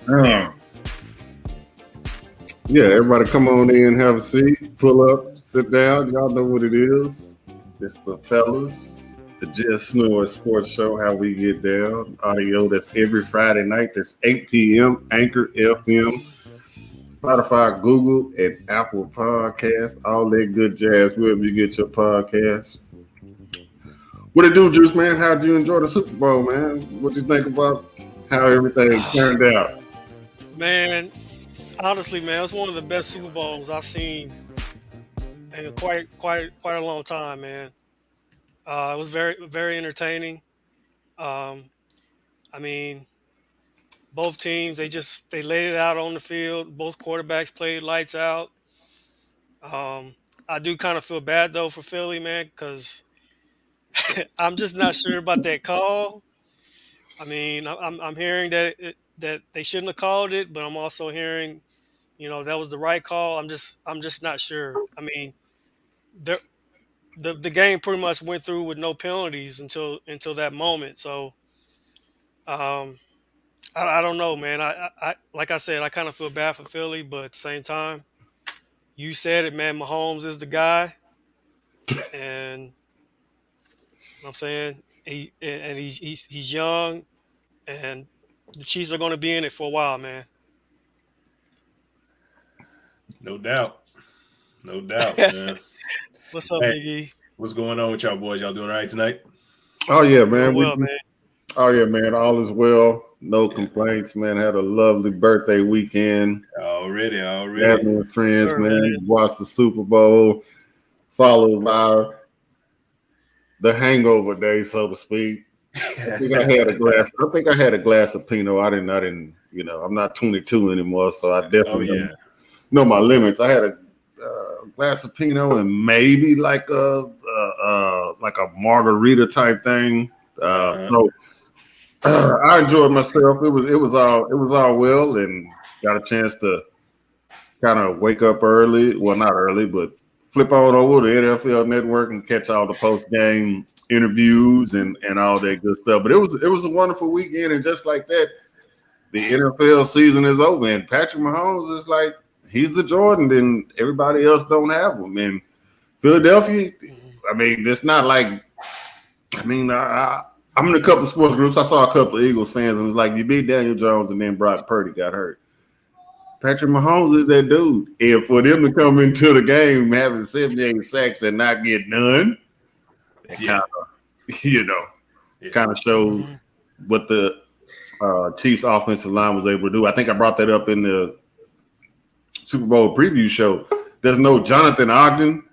Man. Yeah, everybody come on in, have a seat, pull up, sit down. Y'all know what it is. It's the fellas, the Just Snore Sports Show, how we get down. Audio that's every Friday night. That's 8 p.m. Anchor FM, Spotify, Google, and Apple Podcast. All that good jazz wherever you get your podcast. What it do, Juice Man? How'd you enjoy the Super Bowl, man? What you think about how everything turned out? Man, honestly, man, it was one of the best Super Bowls I've seen in quite a long time, man. It was very entertaining. Um, I mean, both teams they laid it out on the field. Both quarterbacks played lights out. I do kind of feel bad though for Philly, man, because I'm just not sure about that call. I mean, I'm hearing that they shouldn't have called it, but I'm also hearing that was the right call. I'm just not sure. I mean, there the game pretty much went through with no penalties until that moment. So um, I don't know, man. I like I said, I kind of feel bad for Philly, but at the same time, you said it, man. Mahomes is the guy, and I'm saying he's young, and the Chiefs are going to be in it for a while, man. No doubt. No doubt, man. What's up, Hey, Big E? what's going on with y'all boys? Y'all doing all right tonight? Oh yeah, man. Doing well, man. Oh yeah, man. All is well. No complaints, man. Had a lovely birthday weekend. Already. Family and friends, Sure, man. man. Watched the Super Bowl, followed by the hangover day, so to speak. I think I had a glass. I think I had a glass of Pinot. I didn't. I'm not 22 anymore, so I Oh definitely yeah. know my limits. I had a glass of Pinot and maybe like a margarita type thing. So I enjoyed myself. It was all well, and got a chance to kind of wake up early. Well, not early, but flip on over to the NFL Network and catch all the post game interviews and all that good stuff. But it was a wonderful weekend, and just like that, the NFL season is over, and Patrick Mahomes is like he's the Jordan, and everybody else don't have him. And Philadelphia, I mean, it's not like I'm in a couple of sports groups. I saw a couple of Eagles fans and it was like, you beat Daniel Jones and then Brock Purdy got hurt. Patrick Mahomes is that dude. And for them to come into the game having 78 sacks and not get none, that kind of shows Mhm. what the Chiefs offensive line was able to do. I think I brought that up in the Super Bowl preview show. There's no Jonathan Ogden.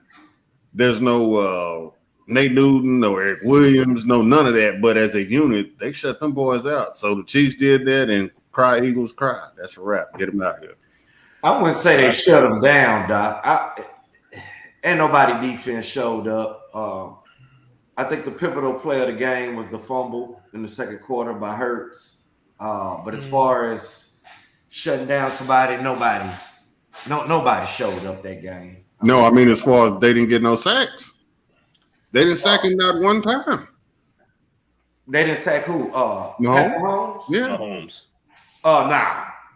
There's no Nate Newton or Eric Williams, no none of that. But as a unit, they shut them boys out. So the Chiefs did that, and cry Eagles cry. That's a wrap. Get them out of here. I wouldn't say they shut them down, Doc. Ain't nobody defense showed up. I think the pivotal play of the game was the fumble in the second quarter by Hurts. But as far as shutting down somebody, nobody showed up that game. No, I mean as far as they didn't get no sacks. They didn't sack him not one time. They didn't sack who? Pat Mahomes? Yeah. Mahomes.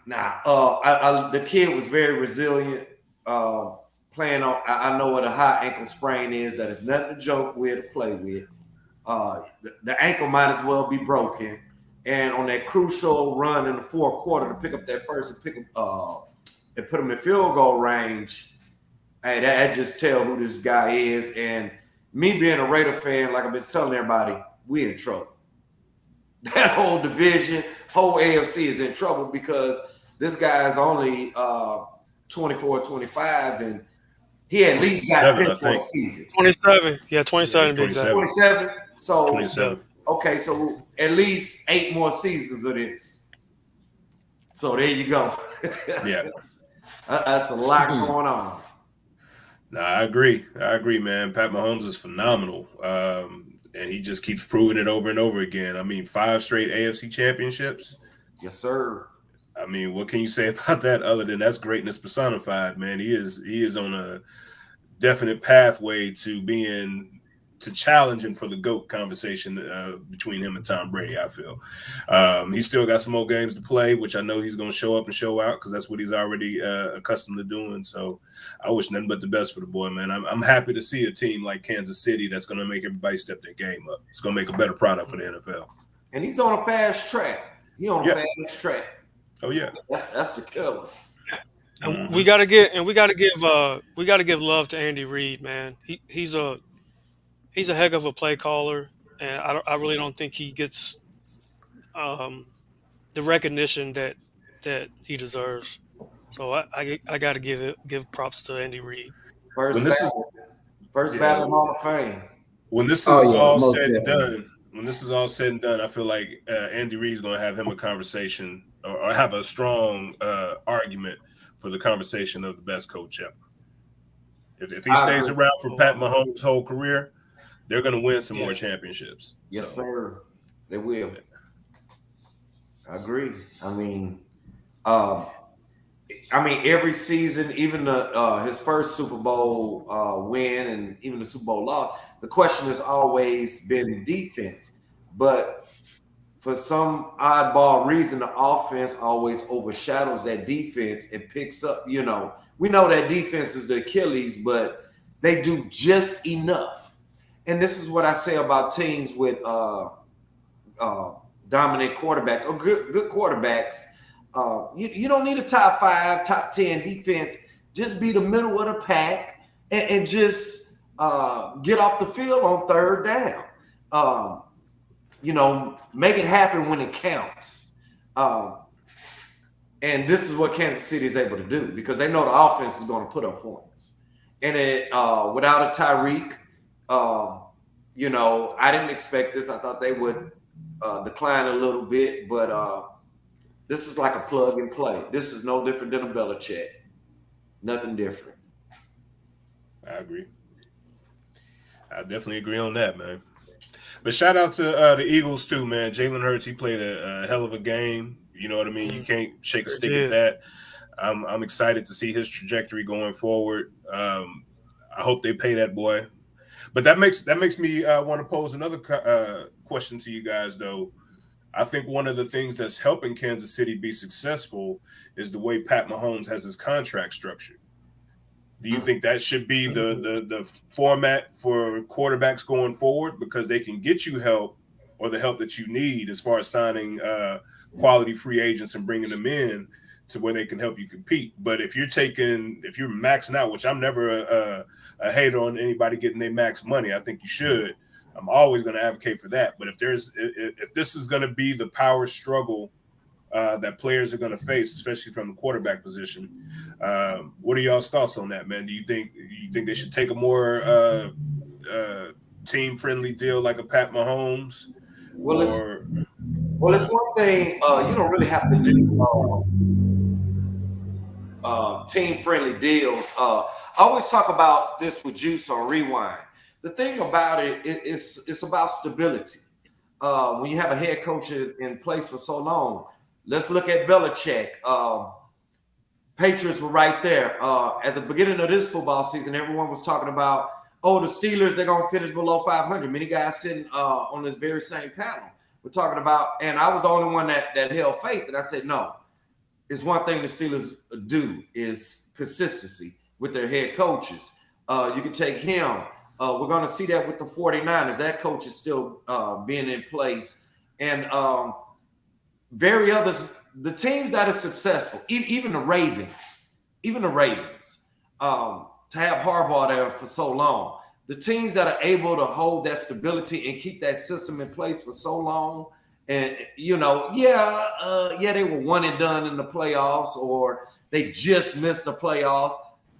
Nah. The kid was very resilient. Playing on, I know what a high ankle sprain is. That is nothing to joke with or play with. The ankle might as well be broken. And on that crucial run in the fourth quarter to pick up that first and put him in field goal range. Hey, that just tell who this guy is. And me being a Raider fan, like I've been telling everybody, we in trouble. That whole division, whole AFC is in trouble because this guy is only 24, 25, and he at least got 10 more seasons. 27. Yeah, 27 to be exact. 27. So 27. Okay, so at least 8 more seasons of this. So there you go. Yeah. That's a lot going on. Nah, I agree, man. Pat Mahomes is phenomenal. And he just keeps proving it over and over again. I mean, 5 straight AFC championships. Yes, sir. I mean, what can you say about that other than that's greatness personified, man? He is on a definite pathway to being to challenge him for the GOAT conversation between him and Tom Brady. I feel he's still got some more games to play, which I know he's going to show up and show out because that's what he's already accustomed to doing. So I wish nothing but the best for the boy, man. I'm happy to see a team like Kansas City that's going to make everybody step their game up. It's going to make a better product for the NFL. And he's on a fast track. He's on a fast track. Oh yeah, that's the killer. And we gotta give love to Andy Reid, man. He's a heck of a play caller, and I really don't think he gets the recognition that he deserves. So I got to give props to Andy Reid. First battle Hall of Fame. When this is all said and done, I feel like Andy Reid's going to have him a conversation or have a strong argument for the conversation of the best coach ever. If he stays around for Pat Mahomes' whole career, they're going to win some more championships. Yes, sir. They will. I agree. I mean, every season, even his first Super Bowl win and even the Super Bowl loss, the question has always been defense. But for some oddball reason, the offense always overshadows that defense and picks up. We know that defense is the Achilles, but they do just enough. And this is what I say about teams with dominant quarterbacks or good quarterbacks. You don't need a top 5, top 10 defense. Just be the middle of the pack and just get off the field on third down. Make it happen when it counts. And this is what Kansas City is able to do because they know the offense is going to put up points. And without a Tyreek, I didn't expect this. I thought they would decline a little bit, but this is like a plug and play. This is no different than a Belichick. Nothing different. I agree. I definitely agree on that, man. But shout out to the Eagles too, man. Jalen Hurts, he played a hell of a game. You know what I mean? You can't shake a stick at that. I'm excited to see his trajectory going forward. I hope they pay that boy. But that makes me want to pose another question to you guys, though. I think one of the things that's helping Kansas City be successful is the way Pat Mahomes has his contract structured. Do you think that should be the format for quarterbacks going forward because they can get you help or the help that you need as far as signing quality free agents and bringing them in to where they can help you compete? But if you're maxing out, which I'm never a hater on anybody getting their max money, I think you should. I'm always going to advocate for that. But if this is going to be the power struggle that players are going to face, especially from the quarterback position, what are y'all's thoughts on that, man? Do you think they should take a more team-friendly deal like a Pat Mahomes? Well, it's one thing you don't really have to do team-friendly deals. I always talk about this with Juice on Rewind. The thing about it's about stability. When you have a head coach in place for so long, let's look at Belichick. Patriots were right there. At the beginning of this football season, everyone was talking about, the Steelers, they're going to finish below 500. Many guys sitting on this very same panel were talking about, and I was the only one that held faith. And I said, no, it's one thing the Steelers do is consistency with their head coaches. You can take him. We're going to see that with the 49ers. That coach is still being in place. And the teams that are successful, even the Ravens, to have Harbaugh there for so long, the teams that are able to hold that stability and keep that system in place for so long, and they were one and done in the playoffs or they just missed the playoffs,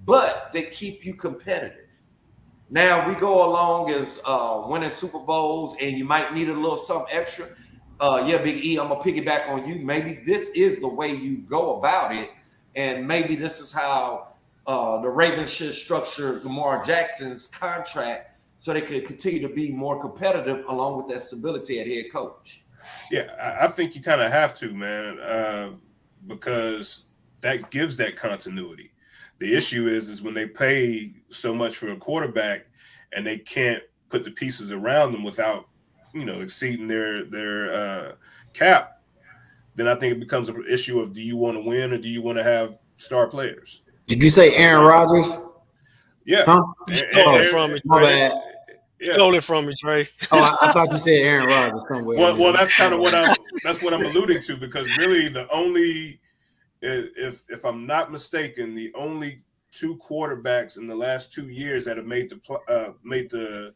but they keep you competitive. Now we go along as winning Super Bowls, and you might need a little something extra. Big E, I'm gonna piggyback on you. Maybe this is the way you go about it, and maybe this is how the Ravens should structure Lamar Jackson's contract so they could continue to be more competitive along with that stability at head coach. Yeah, I think you kind of have to, man, because that gives that continuity. The issue is when they pay so much for a quarterback and they can't put the pieces around them without, exceeding their cap, then I think it becomes an issue of, do you want to win or do you want to have star players? Did you say Aaron Rodgers? Yeah. Huh? You stole it from me, My Trey. bad. Stole it from me, Trey. Oh, I thought you said Aaron Rodgers somewhere. Well, that's kind of what I'm alluding to, because really the only, if I'm not mistaken, the only two quarterbacks in the last 2 years that have made a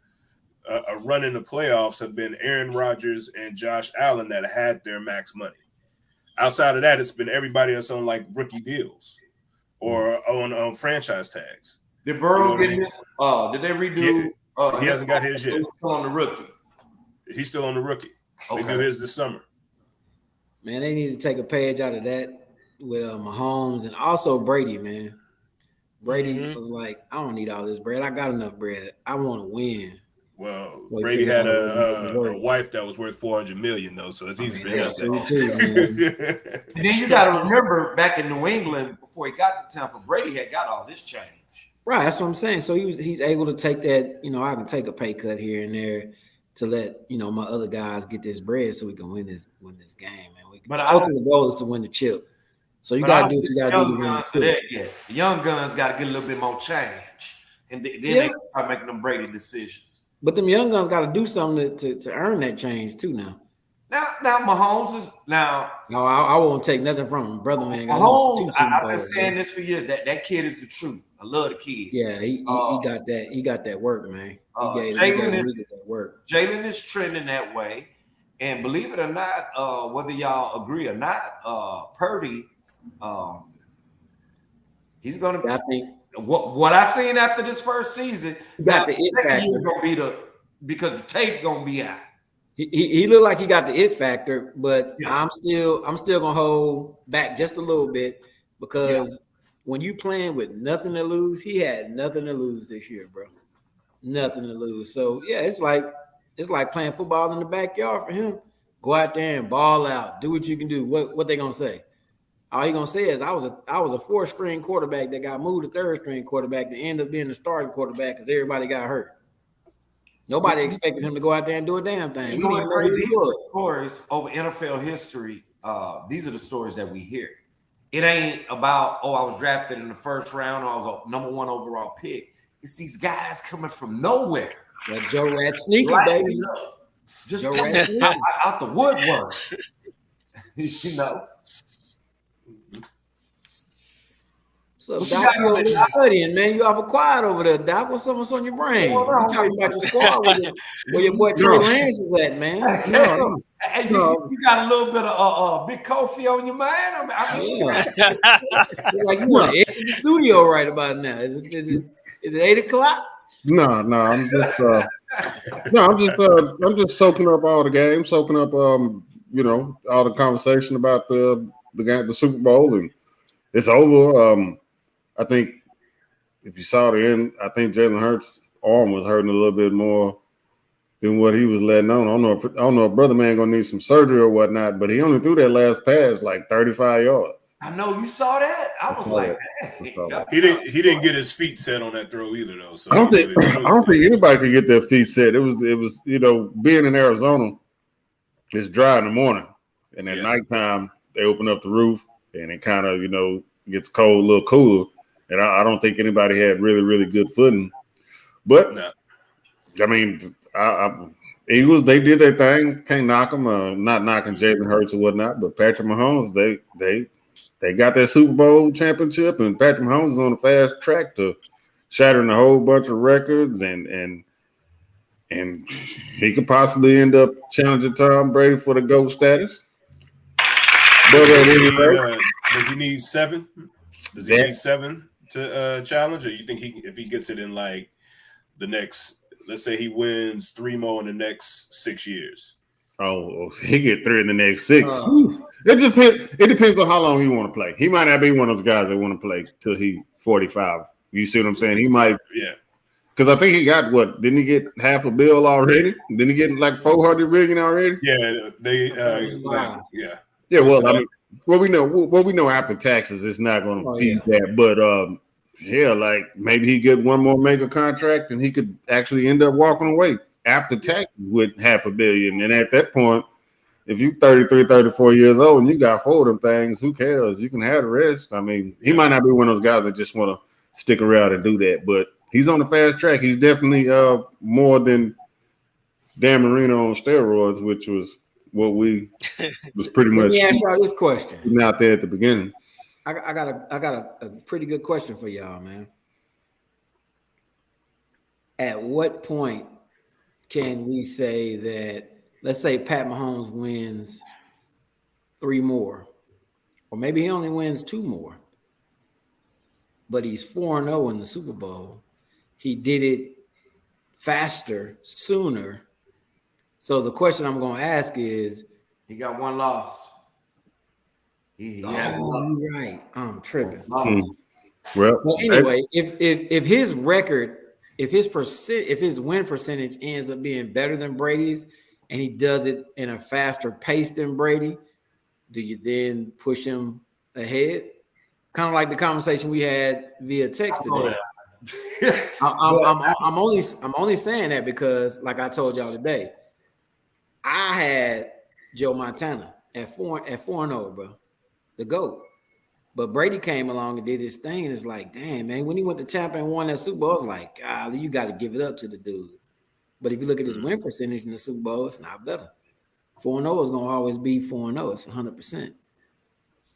run in the playoffs have been Aaron Rodgers and Josh Allen that had their max money. Outside of that, it's been everybody that's on like rookie deals or on franchise tags. Did Burrow get his? Did they redo? He hasn't got his yet. He's still on the rookie. He's still on the rookie. Okay. They do his this summer. Man, they need to take a page out of that with Mahomes and also Brady, man. Brady was like, I don't need all this bread. I got enough bread. I want to win. Well, Brady had a wife that was worth $400 million, though, so it's easy for him to say. And then you got to remember, back in New England, before he got to Tampa, Brady had got all this change. Right, that's what I'm saying. So he's able to take that. I can take a pay cut here and there to let my other guys get this bread so we can win this game. And the ultimate goal is to win the chip. So you got to do what you got to do to win the chip. The young guns got to get a little bit more change, and then they start making them Brady decisions. But them young guns got to do something to earn that change too. Now Mahomes is now. No, I won't take nothing from him, brother. Man, Mahomes. I've been saying this for years. That kid is the truth. I love the kid. Yeah, he got that. He got that work, man. Jalen is trending that way, and believe it or not, whether y'all agree or not, Purdy, he's gonna. I think what I seen after this first season, got the it factor. Gonna be because the tape gonna be out. He looked like he got the it factor, but I'm still gonna hold back just a little bit because when you playing with nothing to lose, he had nothing to lose this year, bro. Nothing to lose. So it's like playing football in the backyard for him. Go out there and ball out. Do what you can do. What they gonna say? All he gonna say is I was a 4th-string quarterback that got moved to 3rd-string quarterback to end up being the starting quarterback because everybody got hurt. Nobody expected him to go out there and do a damn thing. These stories over NFL history. These are the stories that we hear. It ain't about, I was drafted in the 1st round, or I was a number 1 overall pick. It's these guys coming from nowhere. That Joe Rat sneaker, baby. Just out the woodwork. So Doc, you're studying, man. You awful quiet over there, Doc. What's on your brain? You talking about your squad where your boy Trey Lance is at, man. You got a little bit of Big Kofi on your mind. Like you want to exit the studio right about now. Is it 8 o'clock? No, I'm just soaking up all the games, soaking up all the conversation about the game, the Super Bowl, and it's over. I think if you saw the end, I think Jalen Hurts' arm was hurting a little bit more than what he was letting on. I don't know if brother man gonna need some surgery or whatnot, but he only threw that last pass like 35 yards. I know you saw that. I was like, he didn't get his feet set on that throw either, though. So I don't think anybody could get their feet set. It was being in Arizona, it's dry in the morning, and at nighttime they open up the roof and it kind of gets cold, a little cooler. And I don't think anybody had really, really good footing. But, I mean, Eagles, they did their thing. Can't knock them. Not knocking Jalen Hurts or whatnot. But Patrick Mahomes, they got that Super Bowl championship. And Patrick Mahomes is on the fast track to shattering a whole bunch of records. And he could possibly end up challenging Tom Brady for the GOAT status. But does he need 7? Does he need 7 to challenge, or you think if he gets it in like the next, let's say he wins 3 more in the next 6 years? Oh, he get 3 in the next 6. It depends on how long he want to play. He might not be one of those guys that want to play till he 45. You see what I'm saying? He might, because I think he got what? Didn't he get half a bill already? Didn't he get like $400 million already? Yeah, they Yeah, well, I mean, what we know after taxes, it's not going to be that. But yeah, like maybe he get one more mega contract and he could actually end up walking away after tax with $500 million. And at that point, if you 33, 34 years old and you got 4 of them things, who cares? You can have the rest. I mean, he might not be one of those guys that just want to stick around and do that, but he's on the fast track. He's definitely more than Dan Marino on steroids, which was what we was pretty Let much me ask y'all this question. out there at the beginning. I got a pretty good question for y'all, man. At what point can we say that, let's say Pat Mahomes wins 3 more, or maybe he only wins 2 more, but he's 4-0 in the Super Bowl. He did it faster, sooner. So the question I'm going to ask is, he got 1 loss. You're right. I'm tripping. Well, anyway, if his record, if his win percentage ends up being better than Brady's, and he does it in a faster pace than Brady, do you then push him ahead? Kind of like the conversation we had via text today. I'm only saying that because, like I told y'all today, I had Joe Montana at 4-0, bro, the GOAT. But Brady came along and did his thing, and it's like, damn, man, when he went to Tampa and won that Super Bowl, I was like, golly, you got to give it up to the dude. But if you look at his win percentage in the Super Bowl, it's not better. 4-0 is going to always be 4-0. It's 100%.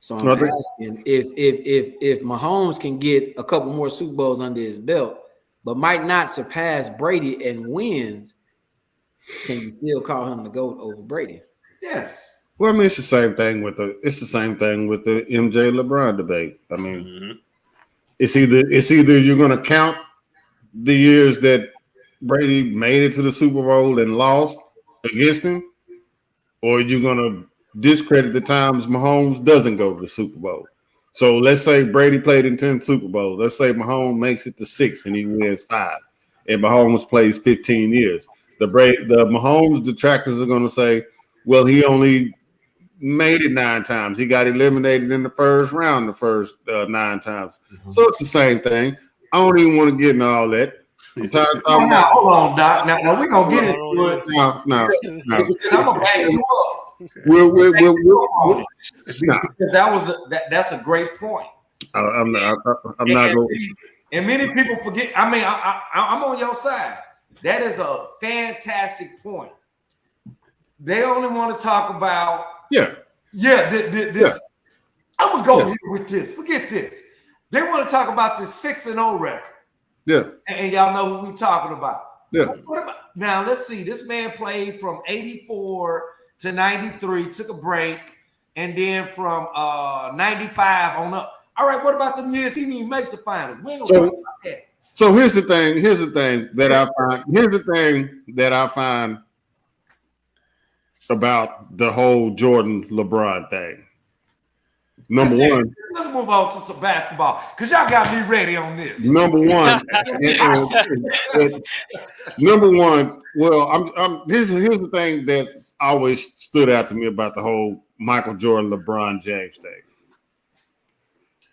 So I'm asking if Mahomes can get a couple more Super Bowls under his belt, but might not surpass Brady and wins, can you still call him the GOAT over Brady? Yes. Well, I mean, it's the same thing with the MJ LeBron debate. I mean, it's either you're going to count the years that Brady made it to the Super Bowl and lost against him, or you're going to discredit the times Mahomes doesn't go to the Super Bowl. So let's say Brady played in 10 Super Bowls. Let's say Mahomes makes it to 6 and he wins 5, and Mahomes plays 15 years. The Mahomes detractors are going to say, well, he only made it 9 times. He got eliminated in the first round the first 9 times. So it's the same thing. I don't even want to get into all that. I'm tired of talking about. Hold on, Doc. Now we're gonna get into it. No. I'm gonna bang you up. Because that's a great point. I'm not going. And many people forget. I mean, I'm on your side. That is a fantastic point. They only want to talk about this. I'm gonna go here with this. Forget this. They want to talk about this 6-0 record. Yeah. And y'all know who we're talking about. Yeah. What about, now let's see. This man played from 84 to 93, took a break, and then from 95 on up. All right, what about them years he didn't even make the finals? We ain't gonna talk about that. So here's the thing that I find. Here's the thing that I find about the whole Jordan LeBron thing. Number one, let's move on to some basketball because y'all got me ready on this. Number one, Well, here's the thing that's always stood out to me about the whole Michael Jordan, LeBron James thing.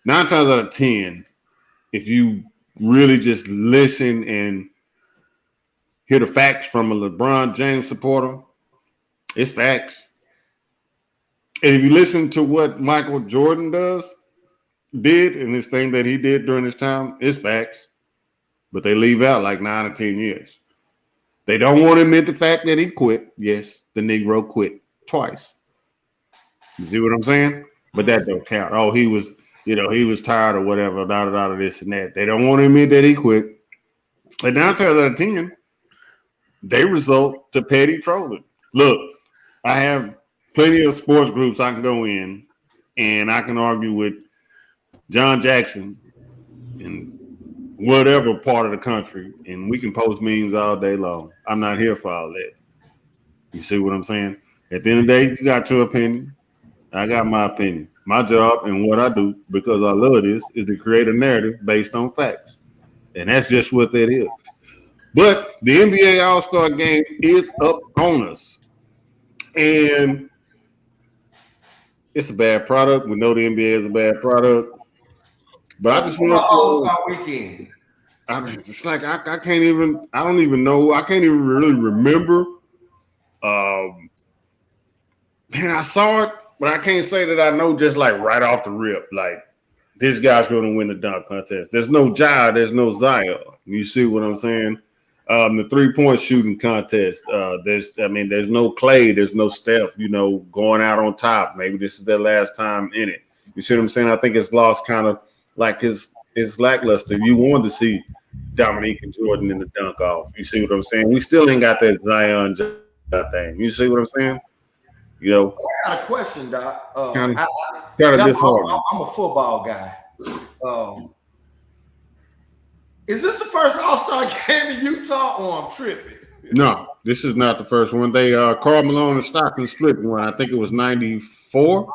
9 times out of 10, if you really just listen and hear the facts from a LeBron James supporter, it's facts. And if you listen to what Michael Jordan did and this thing that he did during his time, it's facts. But they leave out like 9 or 10 years. They don't want to admit the fact that he quit. Yes, the Negro quit twice. You see what I'm saying? But that don't count. Oh, he was tired or whatever, this and that. They don't want to admit that he quit. And 9 times out of 10, they result to petty trolling. Look, I have plenty of sports groups I can go in, and I can argue with John Jackson in whatever part of the country, and we can post memes all day long. I'm not here for all that. You see what I'm saying? At the end of the day, you got your opinion. I got my opinion. My job and what I do, because I love this, is to create a narrative based on facts. And that's just what that is. But the NBA All-Star Game is up on us. And it's a bad product. We know the NBA is a bad product. But I What just was want All-Star weekend? I mean, just like I can't even. I don't even know. I can't even really remember. Um, Man, I saw it, but I can't say that I know just like right off the rip. Like this guy's going to win the dunk contest. There's no Ja, there's no Zaya. You see what I'm saying? The 3-point shooting contest. There's no Clay, there's no Steph. Going out on top. Maybe this is their last time in it. You see what I'm saying? I think it's lost kind of like his lackluster. You wanted to see Dominique and Jordan in the dunk off. You see what I'm saying? We still ain't got that Zion Ja thing. You see what I'm saying? I got a question, Doc. Kind of disheartening. I'm a football guy. Is this the first All-Star game in Utah, or I'm tripping? No, this is not the first one. They Karl Malone and Stockton split one. I think it was '94.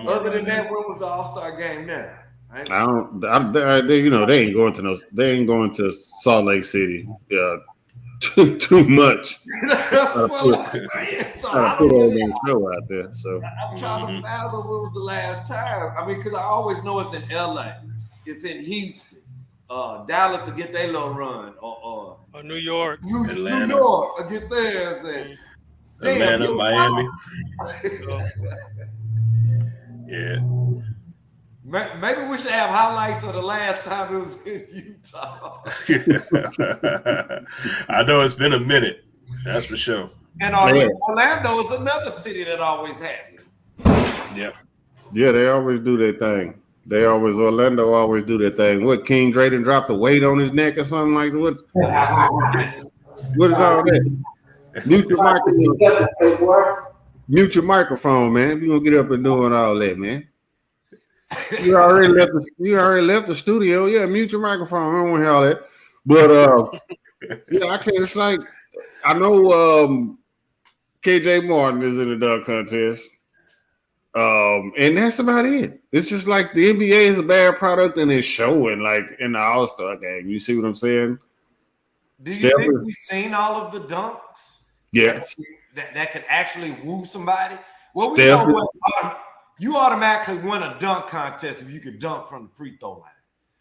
Other than that, when was the All-Star game now? They ain't going to They ain't going to Salt Lake City. Too much. Put all that show out there. So I'm trying to fathom when was the last time. I mean, because I always know it's in LA, it's in Houston, Dallas will get their little run, or New York, Atlanta. New York will get theirs. And Atlanta, Miami. Yeah. Maybe we should have highlights of the last time it was in Utah. I know it's been a minute. That's for sure. And Orlando is another city that always has it. Yep. Yeah, they always do their thing. Orlando always do their thing. What, King Drayton dropped a weight on his neck or something like that? What is all that? Mute your microphone. Mute your microphone, man. You gonna get up and doing all that, man. You already left the studio. Yeah, mute your microphone. I don't want to hear all that. But yeah, I can't. It's like I know KJ Martin is in the dunk contest. And that's about it. It's just like the NBA is a bad product and it's showing like in the All-Star game. You see what I'm saying? Do you think we've seen all of the dunks? Yes. That could actually woo somebody? Well, we know you automatically win a dunk contest if you could dunk from the free throw line.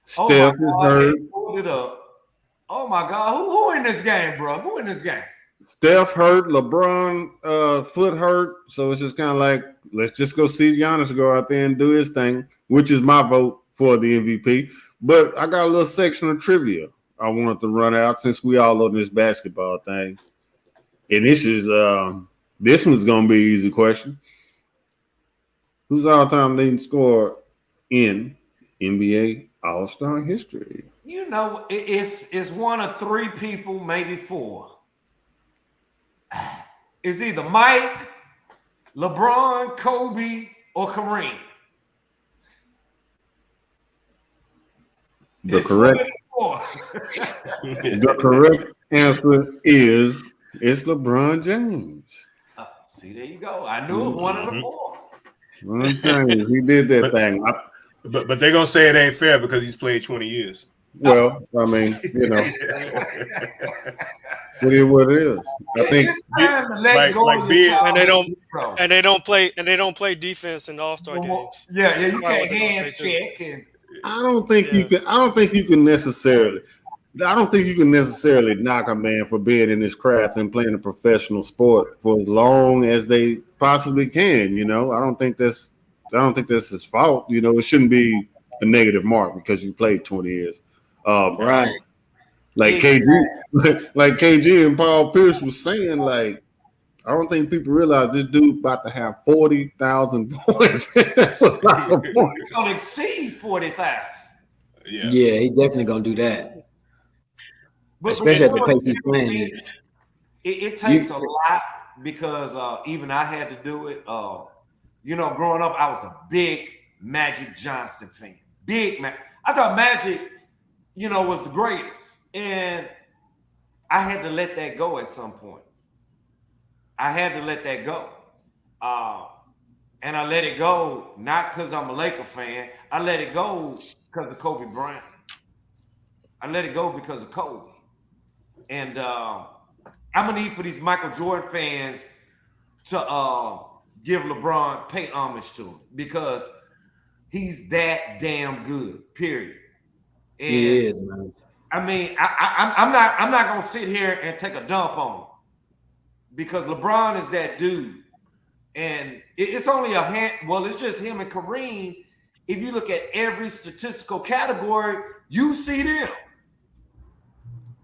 Steph is hurt. Pulled it up. Oh my God, who in this game, bro? Who in this game? Steph hurt, LeBron foot hurt, so it's just kind of like let's just go see Giannis go out there and do his thing, which is my vote for the MVP. But I got a little section of trivia I wanted to run out since we all on this basketball thing, and this one's gonna be an easy question. Who's all-time leading scorer in NBA All-Star history? You know, it's one of three people, maybe four. It's either Mike, LeBron, Kobe, or Kareem. The correct answer is it's LeBron James. See, there you go. I knew it. One of the four. James, he did that thing. But they're gonna say it ain't fair because he's played 20 years. Well, I mean, it is what it is. I think it's time to let go of your child. and they don't play defense in the All-Star games. Yeah, you can't hand check. I don't think you can necessarily knock a man for being in his craft and playing a professional sport for as long as they possibly can. I don't think that's his fault. It shouldn't be a negative mark because you played 20 years. Right. Like KG and Paul Pierce was saying, like, I don't think people realize this dude about to have 40,000 points. That's a lot of points. He's gonna exceed 40,000. Yeah, he's definitely gonna do that. Especially at the pace he's playing. It takes a lot because even I had to do it. Growing up, I was a big Magic Johnson fan. I thought Magic, was the greatest. And I had to let that go at some point. I had to let that go. And I let it go, not because I'm a Laker fan. I let it go because of Kobe Bryant. I let it go because of Kobe. And I'm going to need for these Michael Jordan fans to give LeBron, pay homage to him. Because He's that damn good. Period. And He is, man. I mean, I'm not gonna sit here and take a dump on him because LeBron is that dude, and it's only a hand. Well, it's just him and Kareem. If you look at every statistical category, you see them,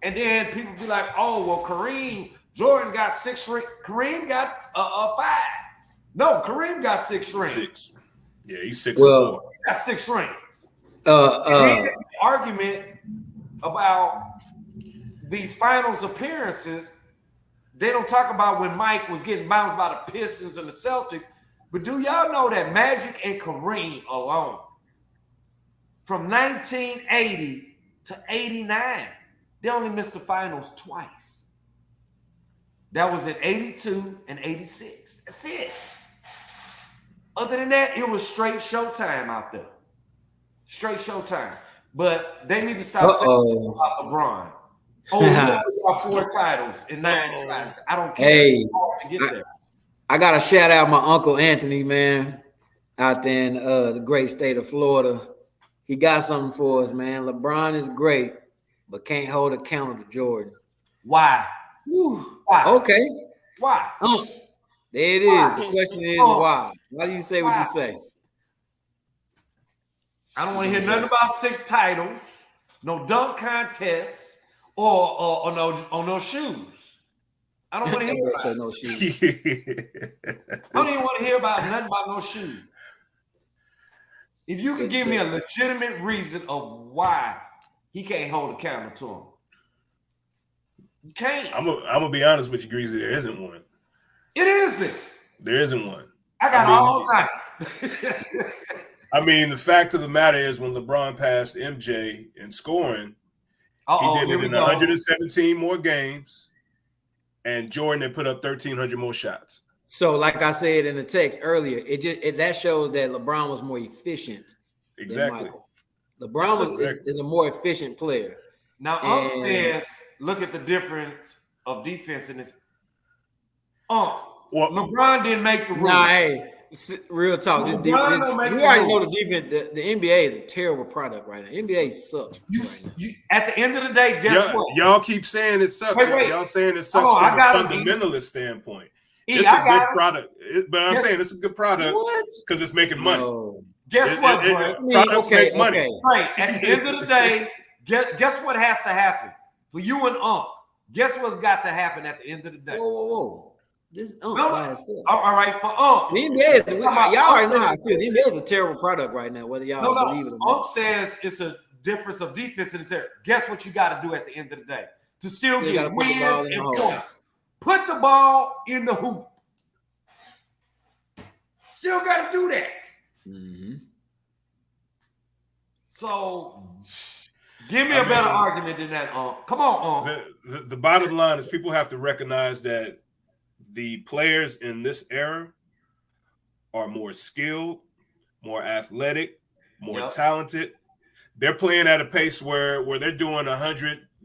and then people be like, "Oh, well, Jordan got 6 rings. Kareem got a 5. No, Kareem got 6 rings. 6. Yeah, he's 6 and 4. He got 6 rings. Argument about these finals appearances, they don't talk about when Mike was getting bounced by the Pistons and the Celtics. But do y'all know that Magic and Kareem alone, from 1980 to 89, they only missed the finals twice. That was in 82 and 86. That's it. Other than that, it was straight Showtime out there. Straight Showtime. But they need to stop saying about LeBron. Oh, he got 4 titles in 9 tries. I don't care. Hey, to get there. I got to shout out my Uncle Anthony, man, out there in the great state of Florida. He got something for us, man. LeBron is great, but can't hold a candle to Jordan. Why? Whew. Why? Okay. Why? There it is. The question is why? Why do you say what you say? I don't want to hear nothing about 6 titles, no dunk contests, or no shoes. I don't want to hear about no shoes. I don't even want to hear about nothing about no shoes. If you can give me a legitimate reason of why he can't hold a candle to him, you can't. I'm gonna be honest with you, Greasy. There isn't one. It isn't. There isn't one. I got all night. I mean, the fact of the matter is, when LeBron passed MJ in scoring, he did it in 117 more games, and Jordan had put up 1,300 more shots. So, like I said in the text earlier, that shows that LeBron was more efficient. Exactly. LeBron is a more efficient player. Now, says, look at the difference of defense in this. LeBron didn't make the rules. Nah, hey, real talk. We already know the defense. The NBA is a terrible product right now. NBA sucks. At the end of the day, guess what? Y'all keep saying it sucks. Wait. Y'all saying it sucks from a fundamentalist standpoint. It's a good product. But I'm saying it's a good product because it's making money. No. Guess what, Brent? Products make money. Right. At the end of the day, guess what has to happen? For you and guess what's got to happen at the end of the day? Whoa. This by itself. All right, for the NBA is y'all already know how I feel. The NBA is a terrible product right now, whether y'all believe it or not. Says it's a difference of defense in this area. Guess what you got to do at the end of the day to still get wins and points? Put the ball in the hoop. Still got to do that. Mm-hmm. So, give me a better argument than that. Come on, The bottom line is people have to recognize that the players in this era are more skilled, more athletic, more talented. They're playing at a pace where they're doing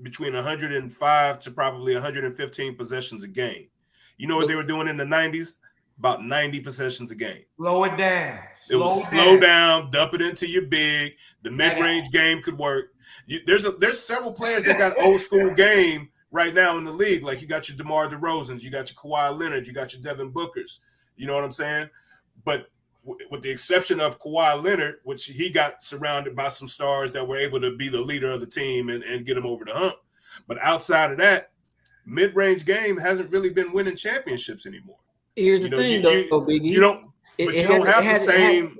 between 105 to probably 115 possessions a game. You know what they were doing in the 90s? About 90 possessions a game. Slow it down. Slow down, dump it into your big. The mid-range game could work. There's several players that got old school game right now in the league. Like you got your DeMar DeRozans, you got your Kawhi Leonard, you got your Devin Bookers. You know what I'm saying? But with the exception of Kawhi Leonard, which he got surrounded by some stars that were able to be the leader of the team and get him over the hump. But outside of that, mid-range game hasn't really been winning championships anymore. Here's the thing, though, Biggie. You don't have the same.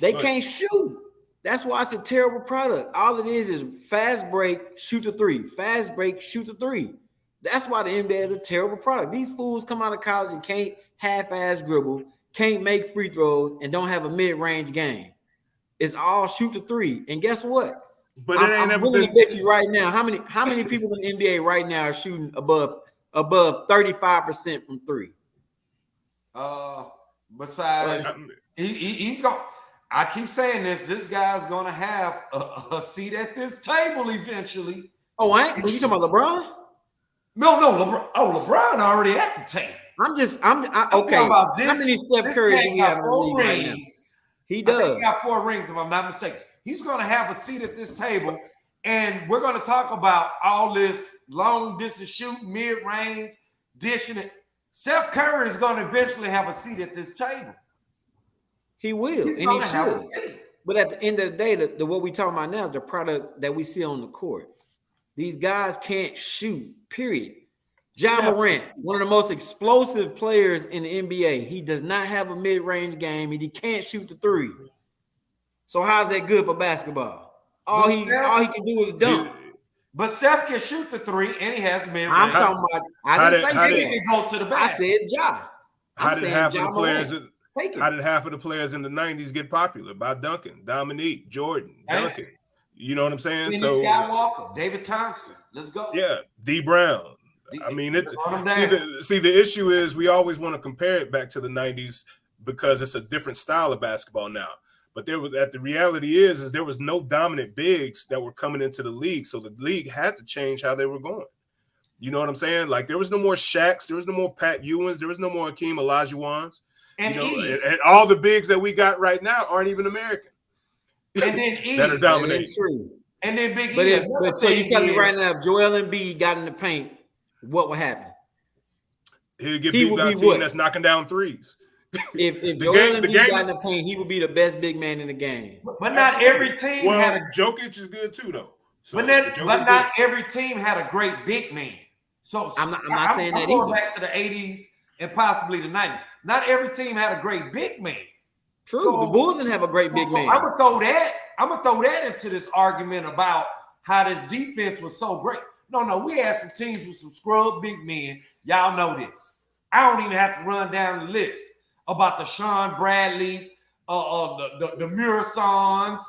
They can't shoot. That's why it's a terrible product. All it is fast break, shoot the 3. Fast break, shoot the 3. That's why the NBA is a terrible product. These fools come out of college and can't half-ass dribble, can't make free throws, and don't have a mid-range game. It's all shoot the 3. And guess what? But I'm willing to bet you right now, how many people in the NBA right now are shooting above 35% from 3? Besides, he's going. I keep saying this guy's going to have a seat at this table eventually. Oh, are you talking about LeBron? No, LeBron. Oh, LeBron already at the table. I'm okay. About this, how many Steph Curry do we have in the league right now? He I think does. he got 4 rings, if I'm not mistaken. He's going to have a seat at this table, and we're going to talk about all this long distance shooting, mid range, dishing it. Steph Curry is going to eventually have a seat at this table. He will, He's and going he to have a should. seat. But at the end of the day, the what we talking about now is the product that we see on the court. These guys can't shoot, period. Ja Morant, one of the most explosive players in the NBA. He does not have a mid-range game, and he can't shoot the three. So how's that good for basketball? All he can do is dunk. But Steph can shoot the three, and he has mid-range. I'm talking about. I didn't say he can go to the basket. I said Ja. How did half of the players? Morant. How did half of the players in the 90s get popular? By dunking, Dominique, Jordan, dunking. You know what I'm saying? So Skywalker, David Thompson. Let's go. Yeah, D Brown. I mean, it's see the issue is we always want to compare it back to the 90s because it's a different style of basketball now. But the reality is there was no dominant bigs that were coming into the league, so the league had to change how they were going. You know what I'm saying? Like there was no more Shaqs, there was no more Pat Ewins, there was no more Hakeem Olajuwons. And all the bigs that we got right now aren't even American. And then that are dominating. And then Big E. But so you tell me right now, if Joel Embiid got in the paint, what would happen? He'd get beat by a team that's knocking down threes. If Joel Embiid got in the paint, he would be the best big man in the game. But not every team had Jokic is good too, though. So but not every team had a great big man. So I'm not saying that going either. Back to the 80s and possibly the 90s. Not every team had a great big man. True, the Bulls didn't have a great big man. I'm gonna throw that into this argument about how this defense was so great. No, we had some teams with some scrub big men. Y'all know this. I don't even have to run down the list about the Sean Bradleys, the Murasons,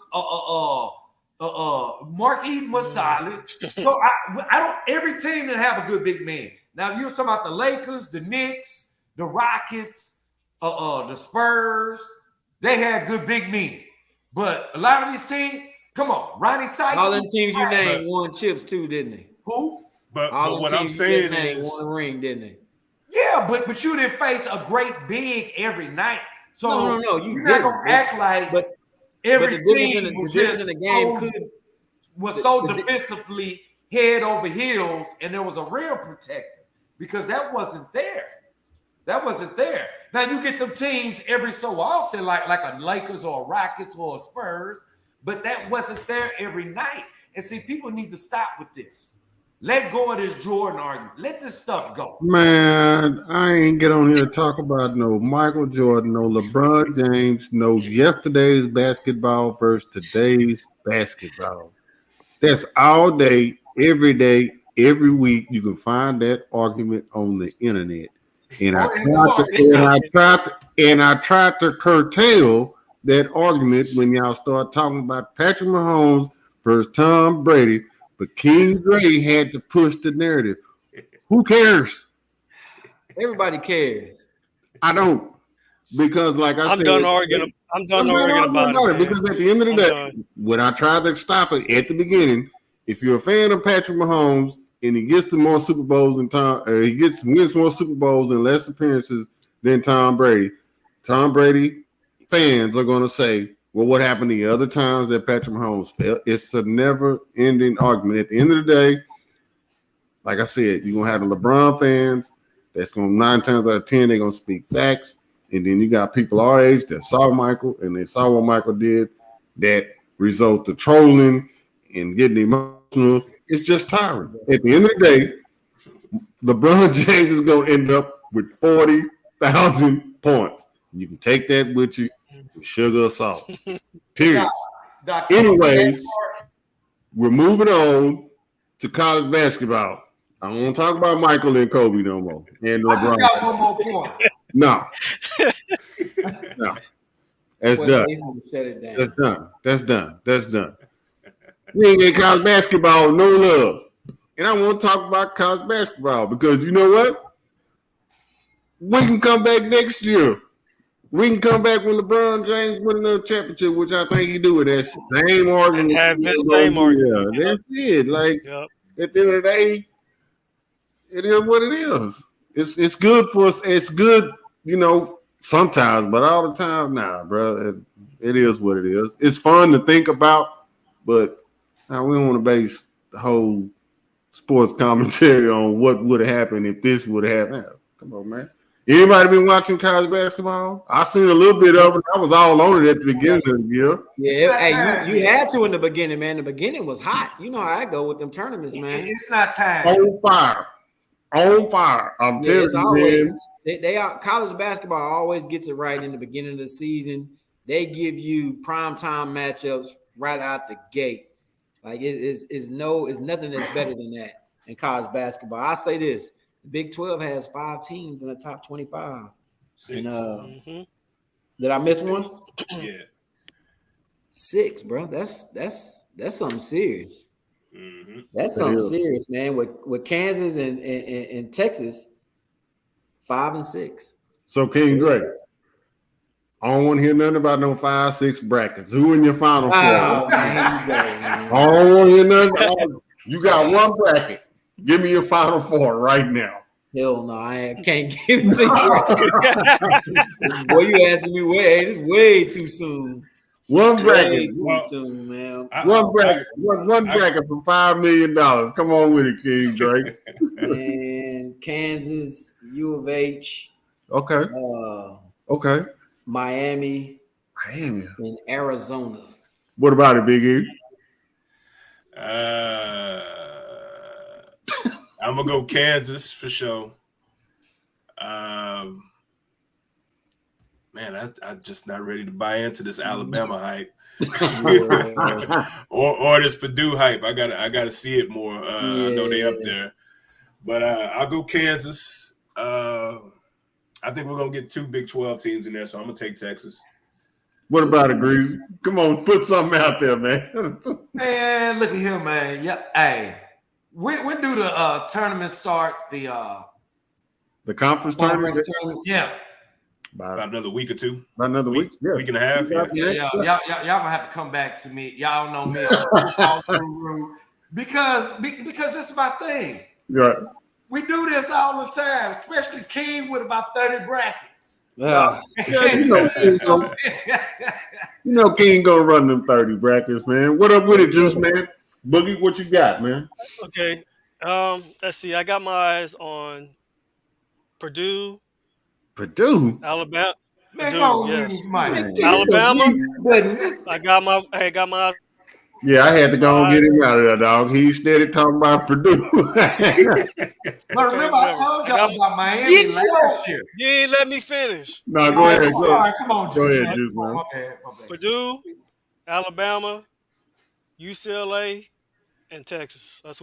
Mark Eden was solid. So I don't. Every team didn't have a good big man. Now, if you were talking about the Lakers, the Knicks, the Rockets, the Spurs, they had good big men. But a lot of these teams, come on, Ronnie Sykes. All them teams you named won chips too, didn't they? Who? But what I'm saying is won a ring, didn't they? Yeah, but you didn't face a great big every night. So no, you're not gonna act like every team was so defensively head over heels, and there was a real protector because that wasn't there. That wasn't there. Now you get them teams every so often, like a Lakers or a Rockets or a Spurs, but that wasn't there every night. And see, people need to stop with this. Let go of this Jordan argument. Let this stuff go. Man, I ain't get on here to talk about no Michael Jordan, no LeBron James, no yesterday's basketball versus today's basketball. That's all day, every week. You can find that argument on the internet. And I tried to curtail that argument when y'all start talking about Patrick Mahomes versus Tom Brady. But King Dre had to push the narrative. Who cares? Everybody cares. I don't. Because like I said, I'm done arguing about it. Because at the end of the day, when I tried to stop it at the beginning, if you're a fan of Patrick Mahomes and he gets to more Super Bowls than wins more Super Bowls and less appearances than Tom Brady fans are going to say, well, what happened the other times that Patrick Mahomes failed? It's a never-ending argument. At the end of the day, like I said, you're going to have the LeBron fans that's going to 9 times out of 10, they're going to speak facts. And then you got people our age that saw Michael and they saw what Michael did that result to trolling and getting emotional. It's just tiring. At the end of the day, LeBron James is going to end up with 40,000 points. You can take that with you. Sugar or salt. Period. Anyways, we're moving on to college basketball. I don't want to talk about Michael and Kobe no more. And LeBron. I just got one more point. No. That's done. That's done. We ain't get college basketball, no love. And I want to talk about college basketball because you know what? We can come back next year. We can come back when LeBron James win another championship, which I think he do with that same argument. And have this same argument. Yeah, that's it. Like at the end of the day, it is what it is. It's good for us. It's good, Sometimes, but all the time, nah, bro. It is what it is. It's fun to think about, but nah, we don't want to base the whole sports commentary on what would have happened if this would have happened. Come on, man. Anybody been watching college basketball? I seen a little bit of it. I was all on it at the beginning of the year. Yeah, hey, you had to in the beginning, man. The beginning was hot. You know how I go with them tournaments, man. It's not time. On fire. On fire. I'm telling It's you, always man. they are college basketball always gets it right in the beginning of the season. They give you primetime matchups right out the gate. Like it's nothing that's better than that in college basketball. I say this: the Big 12 has 5 teams in the top 25. 6. And did I miss one? Yeah. 6, bro. That's something serious. Mm-hmm. That's something serious, man. With Kansas and Texas, 5 and 6. So King Drake, I don't want to hear nothing about no 5-6 brackets. Who in your final four? I don't want to hear nothing. You got one bracket. Give me your final four right now. Hell no, I can't give it to you. Boy, you asking me it's way too soon. One bracket. Way too soon, man. One bracket. One bracket for $5 million. Come on with it, King Drake. And Kansas, U of H. Okay. Okay. Miami. And Arizona. What about it, Big E? I'm gonna go Kansas for sure. Man, I'm just not ready to buy into this Alabama hype or this Purdue hype. I gotta see it more. I know they up there, but I'll go Kansas. I think we're gonna get 2 Big 12 teams in there, so I'm gonna take Texas. What about it, Greasy? Come on, put something out there, man. Man, look at him, man. Yeah, hey. When do the tournament start? The conference tournament? Yeah. About another week or two. About another week? Yeah. Week and a half. Yeah. Y'all gonna have to come back to me. Y'all know me. because it's my thing. Right. We do this all the time, especially King with about 30 brackets. Yeah. You know King gonna run them 30 brackets, man. What up with it, Juice, man? Boogie, what you got, man? Okay. Let's see. I got my eyes on Purdue. Alabama. Man, Purdue, yes. Mike. Alabama. I got my. Yeah, I had to go and get him out of there, dog. He steady talking about Purdue. But remember, I told y'all about Miami last year. You ain't let me finish. No, go ahead. All right, come on, Go Juice, ahead, Juice, man. Okay. Purdue, Alabama, UCLA, and Texas. That's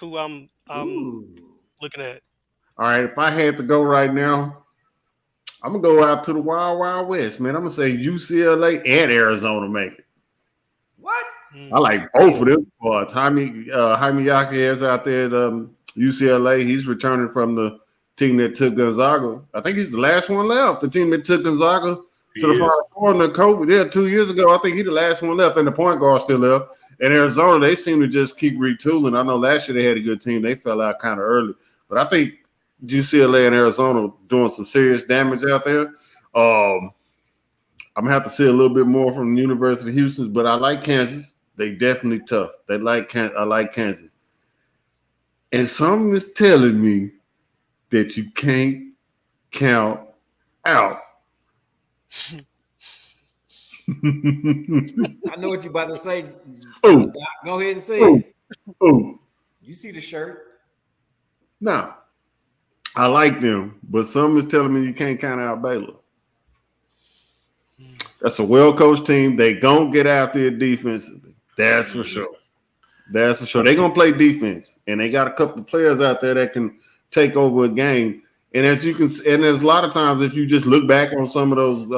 who I'm looking at. All right, if I had to go right now, I'm gonna go out to the Wild Wild West, man. I'm gonna say UCLA and Arizona make it. What? I like both of them. Jaime Jaquez out there at UCLA. He's returning from the team that took Gonzaga. I think he's the last one left. The team that took Gonzaga to the Final Four in the COVID. Yeah, 2 years ago. I think he's the last one left, and the point guard still left. And Arizona, they seem to just keep retooling. I know last year they had a good team. They fell out kind of early. But I think UCLA and Arizona doing some serious damage out there. I'm going to have to see a little bit more from the University of Houston, but I like Kansas. They definitely tough. I like Kansas. And something is telling me that you can't count out. I know what you're about to say. Ooh. Go ahead and say it. Ooh. You see the shirt? No. I like them, but something is telling me you can't count out Baylor. That's a well-coached team. They gonna get out there defensively. That's for sure. That's for sure. They're gonna play defense, and they got a couple of players out there that can take over a game. And as you can, and there's a lot of times if you just look back on some of those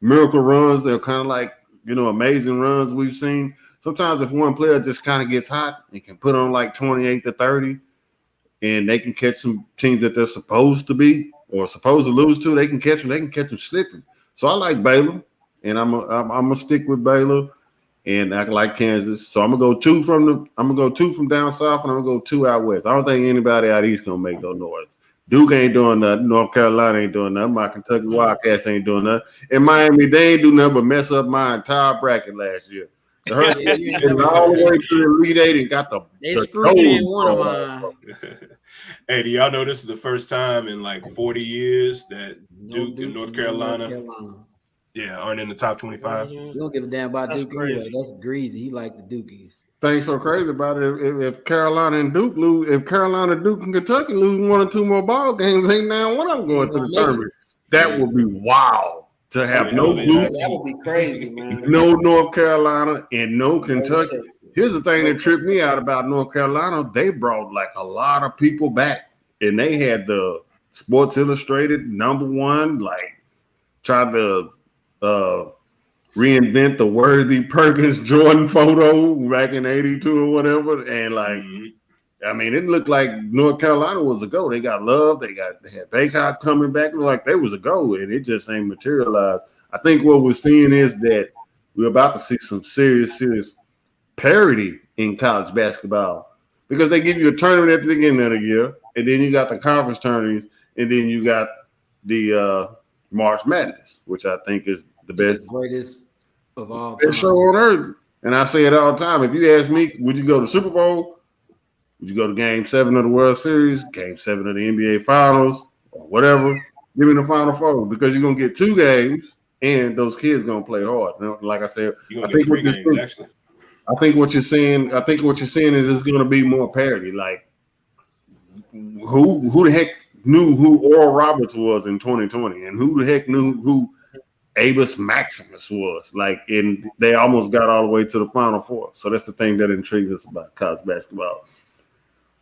miracle runs, they're kind of like amazing runs we've seen. Sometimes if one player just kind of gets hot and can put on like 28 to 30, and they can catch some teams that they're supposed to be or supposed to lose to, they can catch them. They can catch them slipping. So I like Baylor, and I'm gonna stick with Baylor, and I like Kansas. So I'm gonna go two from down south, and I'm gonna go 2 out west. I don't think anybody out east gonna make no noise. Duke ain't doing nothing. North Carolina ain't doing nothing. My Kentucky Mm. Wildcats ain't doing nothing. And Miami, they ain't do nothing but mess up my entire bracket last year. The Hurricanes you ain't is never all the done way that. to the Elite Eight and got They the screwed me in toes one of fall off. mine. Hey, do y'all know this is the first time in like 40 years that No Duke and North no North Carolina, Carolina. aren't in the top 25? Mhm. You don't give a damn about That's Duke anyway. crazy. That's greasy. He like the Dukies. Thing so crazy about it, if Carolina and Duke lose, if Carolina, Duke, and Kentucky lose one or two more ball games, ain't now one of them going to the tournament. That would be wild to That'd have be a hell no of an Duke, That would be crazy, man. no North Carolina, and no No Kentucky. Texas. Here's the thing No that tripped me Texas. out about North Carolina. They brought like a lot of people back, and they had the Sports Illustrated #1, like tried to reinvent the Worthy Perkins Jordan photo back in '82 or whatever, and like. Mhm. I mean, it looked like North Carolina was a go. They got Love. They had Baycott coming back. It looked like they was a go, and it just ain't materialized. I think what we're seeing is that we're about to see some serious parity in college basketball because they give you a tournament at the beginning of the year, and then you got the conference tournaments, and then you got the March Madness, which I think is the best The greatest of all best show time. on earth. And I say it all the time. If you ask me, would you go to Super Bowl? Would you go to Game 7 of the World Series, Game 7 of the NBA Finals, or whatever? Give me the Final Four because you're gonna get 2 games, and those kids gonna play hard. Now, like I said, You're I gonna get think what 3 you're games saying, actually. I think what you're saying is it's gonna be more parity. Like who the heck knew who Oral Roberts was in 2020, and who the heck knew who Avis Maximus was? Like, and they almost got all the way to the Final Four. So that's the thing that intrigues us about college basketball.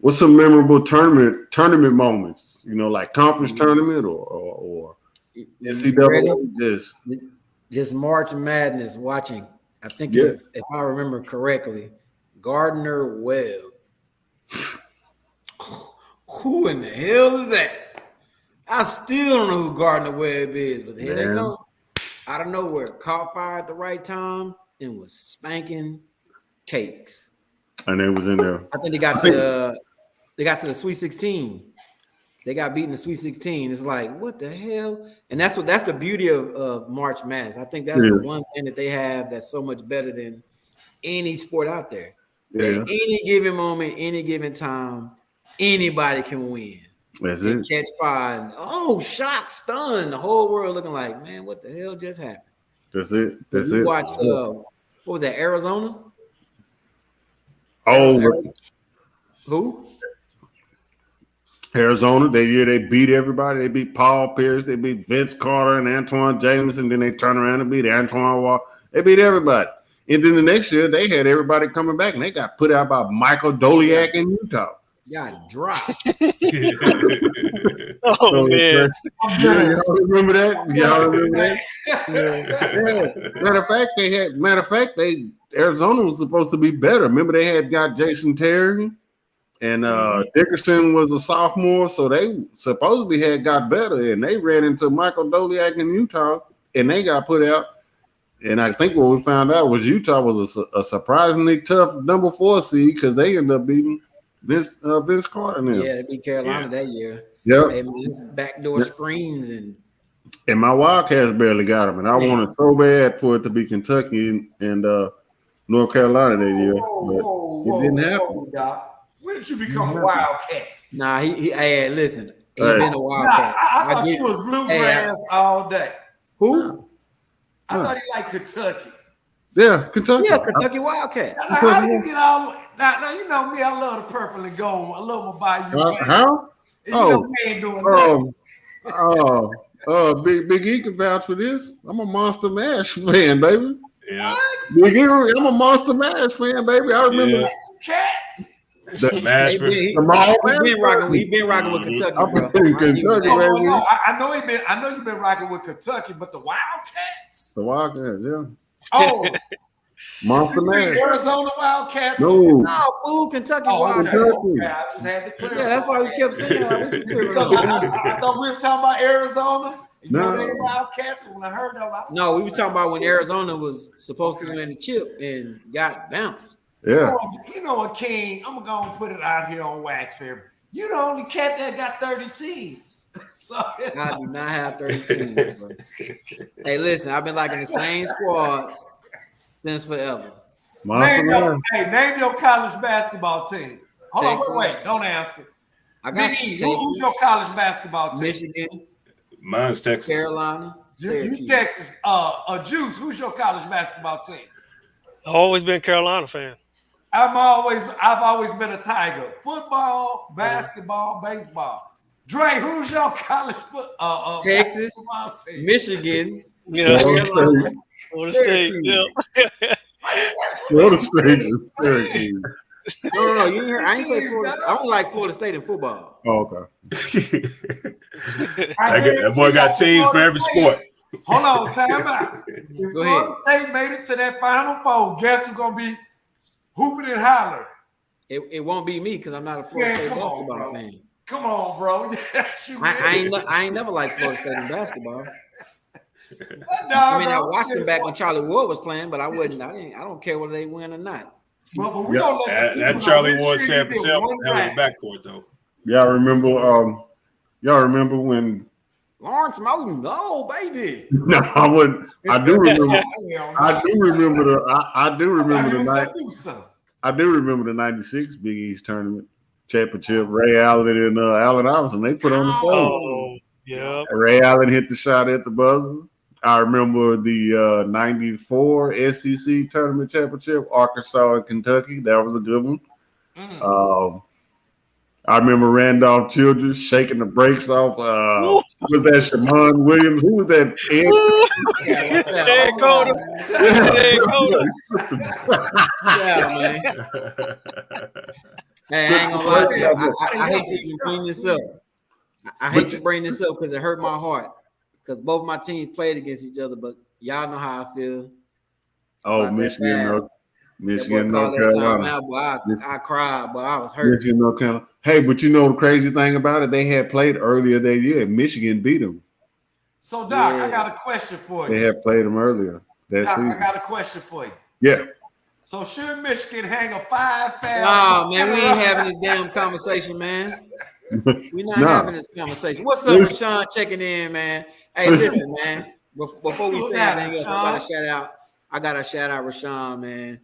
What's some memorable tournament moments? You know, like conference tournament or You ready? NCAA. Just March Madness watching. I think Yeah. if I remember correctly, Gardner Webb. Who in the hell is that? I still don't know who Gardner Webb is, but here they Man. come out of nowhere. Caught fire at the right time and was spanking cakes. And they was in there. I think they got to the Sweet 16. They got beaten in the Sweet 16. It's like, what the hell? And that's the beauty of March Madness. I think that's the one thing that they have that's so much better than any sport out there. Yeah. At any given moment, any given time, anybody can win. That's and it. Catch fire. And, shock, stun. The whole world looking like, man, what the hell just happened? That's it. That's we it. watched, what was that, Arizona? Oh, who? Arizona. They beat everybody. They beat Paul Pierce. They beat Vince Carter and Antoine Jameson. Then they turn around and beat Antoine Wall. They beat everybody. And then the next year, they had everybody coming back, and they got put out by Michael Doliak in Utah. Got dropped. Oh, man. Y'all remember that? Y'all remember that? Yeah. Matter of fact, Arizona was supposed to be better. Remember, they had got Jason Terry, and Dickerson was a sophomore, so they supposedly had got better, and they ran into Michael Doliak in Utah, and they got put out. And I think what we found out was Utah was a surprisingly tough number 4 seed because they ended up beating Vince Carter now. Yeah, they beat Carolina that year. Yep. Backdoor screens and my Wildcats barely got them, and I wanted so bad for it to be Kentucky and North Carolina that year, but it didn't happen. When did you become a Wildcat? Nah, hey, listen, he been a Wildcat. I thought you was bluegrass all day. Who? I thought he liked Kentucky. Yeah, Kentucky. Yeah, Kentucky Wildcat. How do you get all now? You know me. I love the purple and gold. I love my Bayou. How? You know we ain't doing nothing. Big E can vouch for this. I'm a Monster Mash fan, baby. Yeah. Big E, I'm a Monster Mash fan, baby. I remember Cats. the Mash. He been rocking with Kentucky, bro. Kentucky, baby. I know you've been rocking with Kentucky, but the Wildcats. The Wildcats, yeah. Oh, Monster Mash. Arizona Wildcats. No, fool, Kentucky Wildcats. Kentucky. I just had to clear. Yeah, that's why we kept saying I thought we was talking about Arizona. You know No. they Wildcats. When I heard that, No, we was talking about when Arizona was supposed to win the chip and got bounced. Yeah. You know what, King? I'm gonna go and put it out here on wax for You the only cat that got 30 teams. So I do not have 30 teams, bro. Hey, listen, I've been liking the same squads since forever. name your college basketball team. Hold Texas. on, wait, don't answer. I got Big E, Texas, who's your college basketball team? Michigan, Mine's Texas. Carolina, You Syracuse. Texas. Juice, who's your college basketball team? I've always been a Carolina fan. I've always been a Tiger. Football, basketball, baseball. Dre, who's your college Texas, Michigan, Florida State. Yeah. Florida State is Syracuse. No, you hear? I ain't say Florida. I don't like Florida State in football. Oh, okay. That boy got teams for every sport. Hold on, time out. If Florida State made it to that Final Four, guess who's gonna be hooping and hollering? It won't be me because I'm not a Florida State basketball fan. Come on, bro. I ain't never liked Florida State in basketball. No, I watched them back when Charlie Ward was playing, but I don't care whether they win or not. But that Charlie Ward Sam Cassell held the backcourt though. Y'all remember when Lawrence Moulton? Oh, baby. No, I wouldn't. I do remember. I do remember the '96 Big East tournament championship. Ray Allen and Allen Iverson. They put on the phone. Oh, yeah. Ray Allen hit the shot at the buzzer. I remember the '94 SEC tournament championship, Arkansas and Kentucky. That was a good one. I remember Randolph Childress shaking the brakes off. Was that Shamon Williams? Who was that? Ed Coda. Yeah, man. Hey, I ain't gonna lie to you. I hate to even bring this up. I hate to bring this up because it hurt my heart. Because both my teams played against each other, but y'all know how I feel. Oh, Michigan, North Carolina. I cried, but I was hurt. Michigan, North Carolina. Hey, but you know the crazy thing about it? They had played earlier that year. Michigan beat them. So, Doc, I got a question for you. They had played them earlier that season. I got a question for you. Yeah. So, should Michigan hang a 5-foul? Oh, man, we ain't having this damn conversation, man. We're not having this conversation. What's up, Rashawn, checking in, man? Hey, listen, man. Before we say anything else, I gotta shout out Rashawn, man.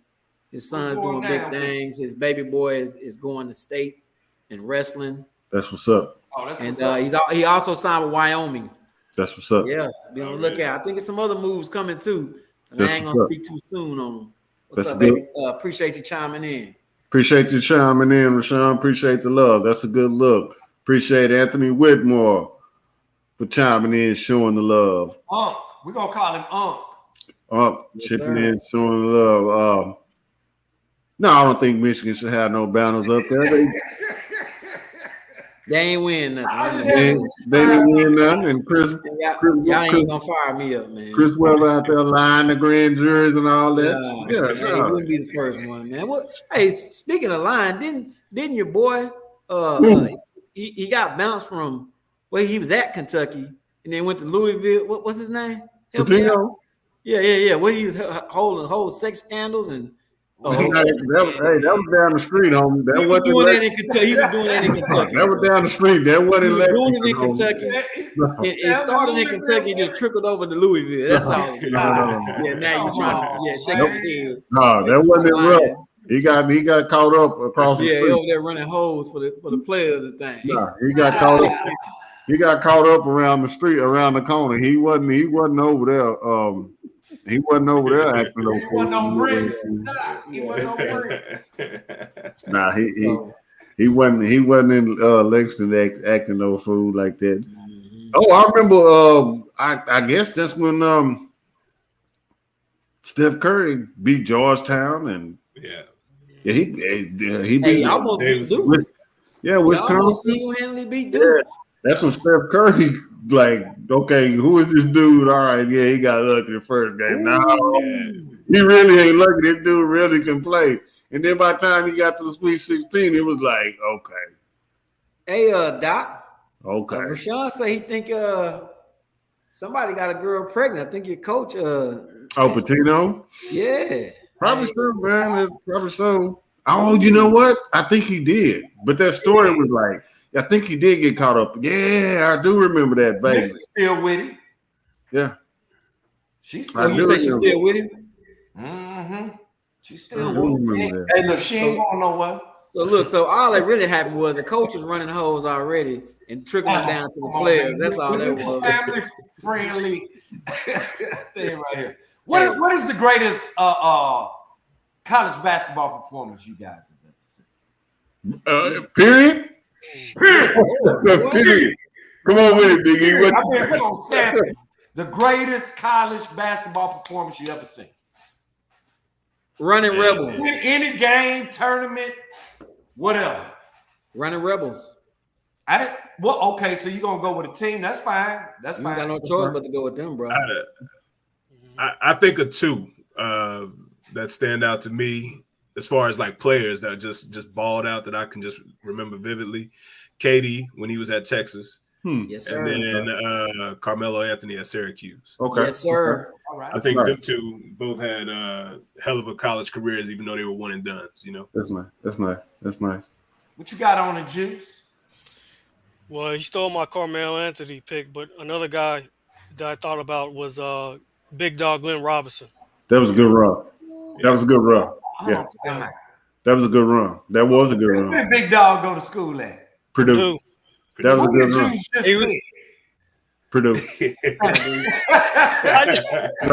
His son's doing big things. His baby boy is going to state in wrestling. That's what's up. He also signed with Wyoming. That's what's up. Yeah, be on the lookout. I think it's some other moves coming too. And I ain't gonna speak too soon on them. What's up, baby? Appreciate you chiming in. Appreciate you chiming in, Rashawn. Appreciate the love. That's a good look. Appreciate Anthony Whitmore for chiming in, showing the love. We're gonna call him Chipping in, showing the love. No, I don't think Michigan should have no banners up there. They ain't win nothing. They didn't win nothing. And y'all ain't gonna fire me up, man. Chris Webber out there lying the grand juries and all that. He wouldn't be the first one, man. Hey, speaking of lying, didn't your boy he got bounced from where he was at Kentucky and then went to Louisville. What's his name? Yeah. Where he was holding whole sex scandals and that was down the street, homie. He was doing that in Kentucky. That was down the street. That wasn't doing it in Kentucky. It started in Kentucky and just trickled over to Louisville. That's all. Yeah, now you're trying to shake your head. No, that wasn't it rough. He got caught up across the street. Yeah, he over there running holes for the players and things. Nah, he got caught up. He got caught up around the street, around the corner. He wasn't over there. He wasn't over there acting no fool. He wasn't no bricks. Nah, he wasn't in Lexington acting no fool like that. Mm-hmm. Oh, I remember. I guess that's when Steph Curry beat Georgetown and he beat almost Wisconsin. Single-handedly beat Duke. That's when Steph Curry okay, who is this dude? All right, he got lucky the first game. No, he really ain't lucky. This dude really can play. And then by the time he got to the Sweet 16, it was like, okay. Hey, Doc. Okay. Rashawn say he think somebody got a girl pregnant. I think your coach. Patino? Yeah. Probably so, man. Probably so. Oh, you know what? I think he did. But that story was like, I think he did get caught up. Yeah, I do remember that. Miss is still with him. Yeah. She's So still you say she's still with him? Mm-hmm. She's I still do with him. remember that. Hey, look, she ain't going nowhere. So look, so all that really happened was the coach was running hoes already and trickling it down to the players. That's all that This is a was. family friendly thing right here. What is the greatest college basketball performance you guys have ever seen? Period. Period. Come on with it, Biggie. I mean, we're gonna stamp it. The greatest college basketball performance you ever seen. Running Rebels. Any game, tournament, whatever. Running Rebels. I didn't. Well, okay, so you're gonna go with a team. That's fine. That's You fine. ain't got no choice but to go with them, bro. I think of two that stand out to me as far as like players that just balled out that I can just remember vividly. Katie when he was at Texas. Yes, sir. And then Carmelo Anthony at Syracuse. Okay. Yes, sir. All right. I think them two both had hell of a college careers, even though they were one and dones. You know, That's nice. What you got on the juice? Well, he stole my Carmelo Anthony pick, but another guy that I thought about was Big Dog Glenn Robinson. That was a good run. That was a good run. Yeah. That was a good run. That was a good run. Where did Big Dog go to school at? Purdue. That was a good run. Purdue. I'm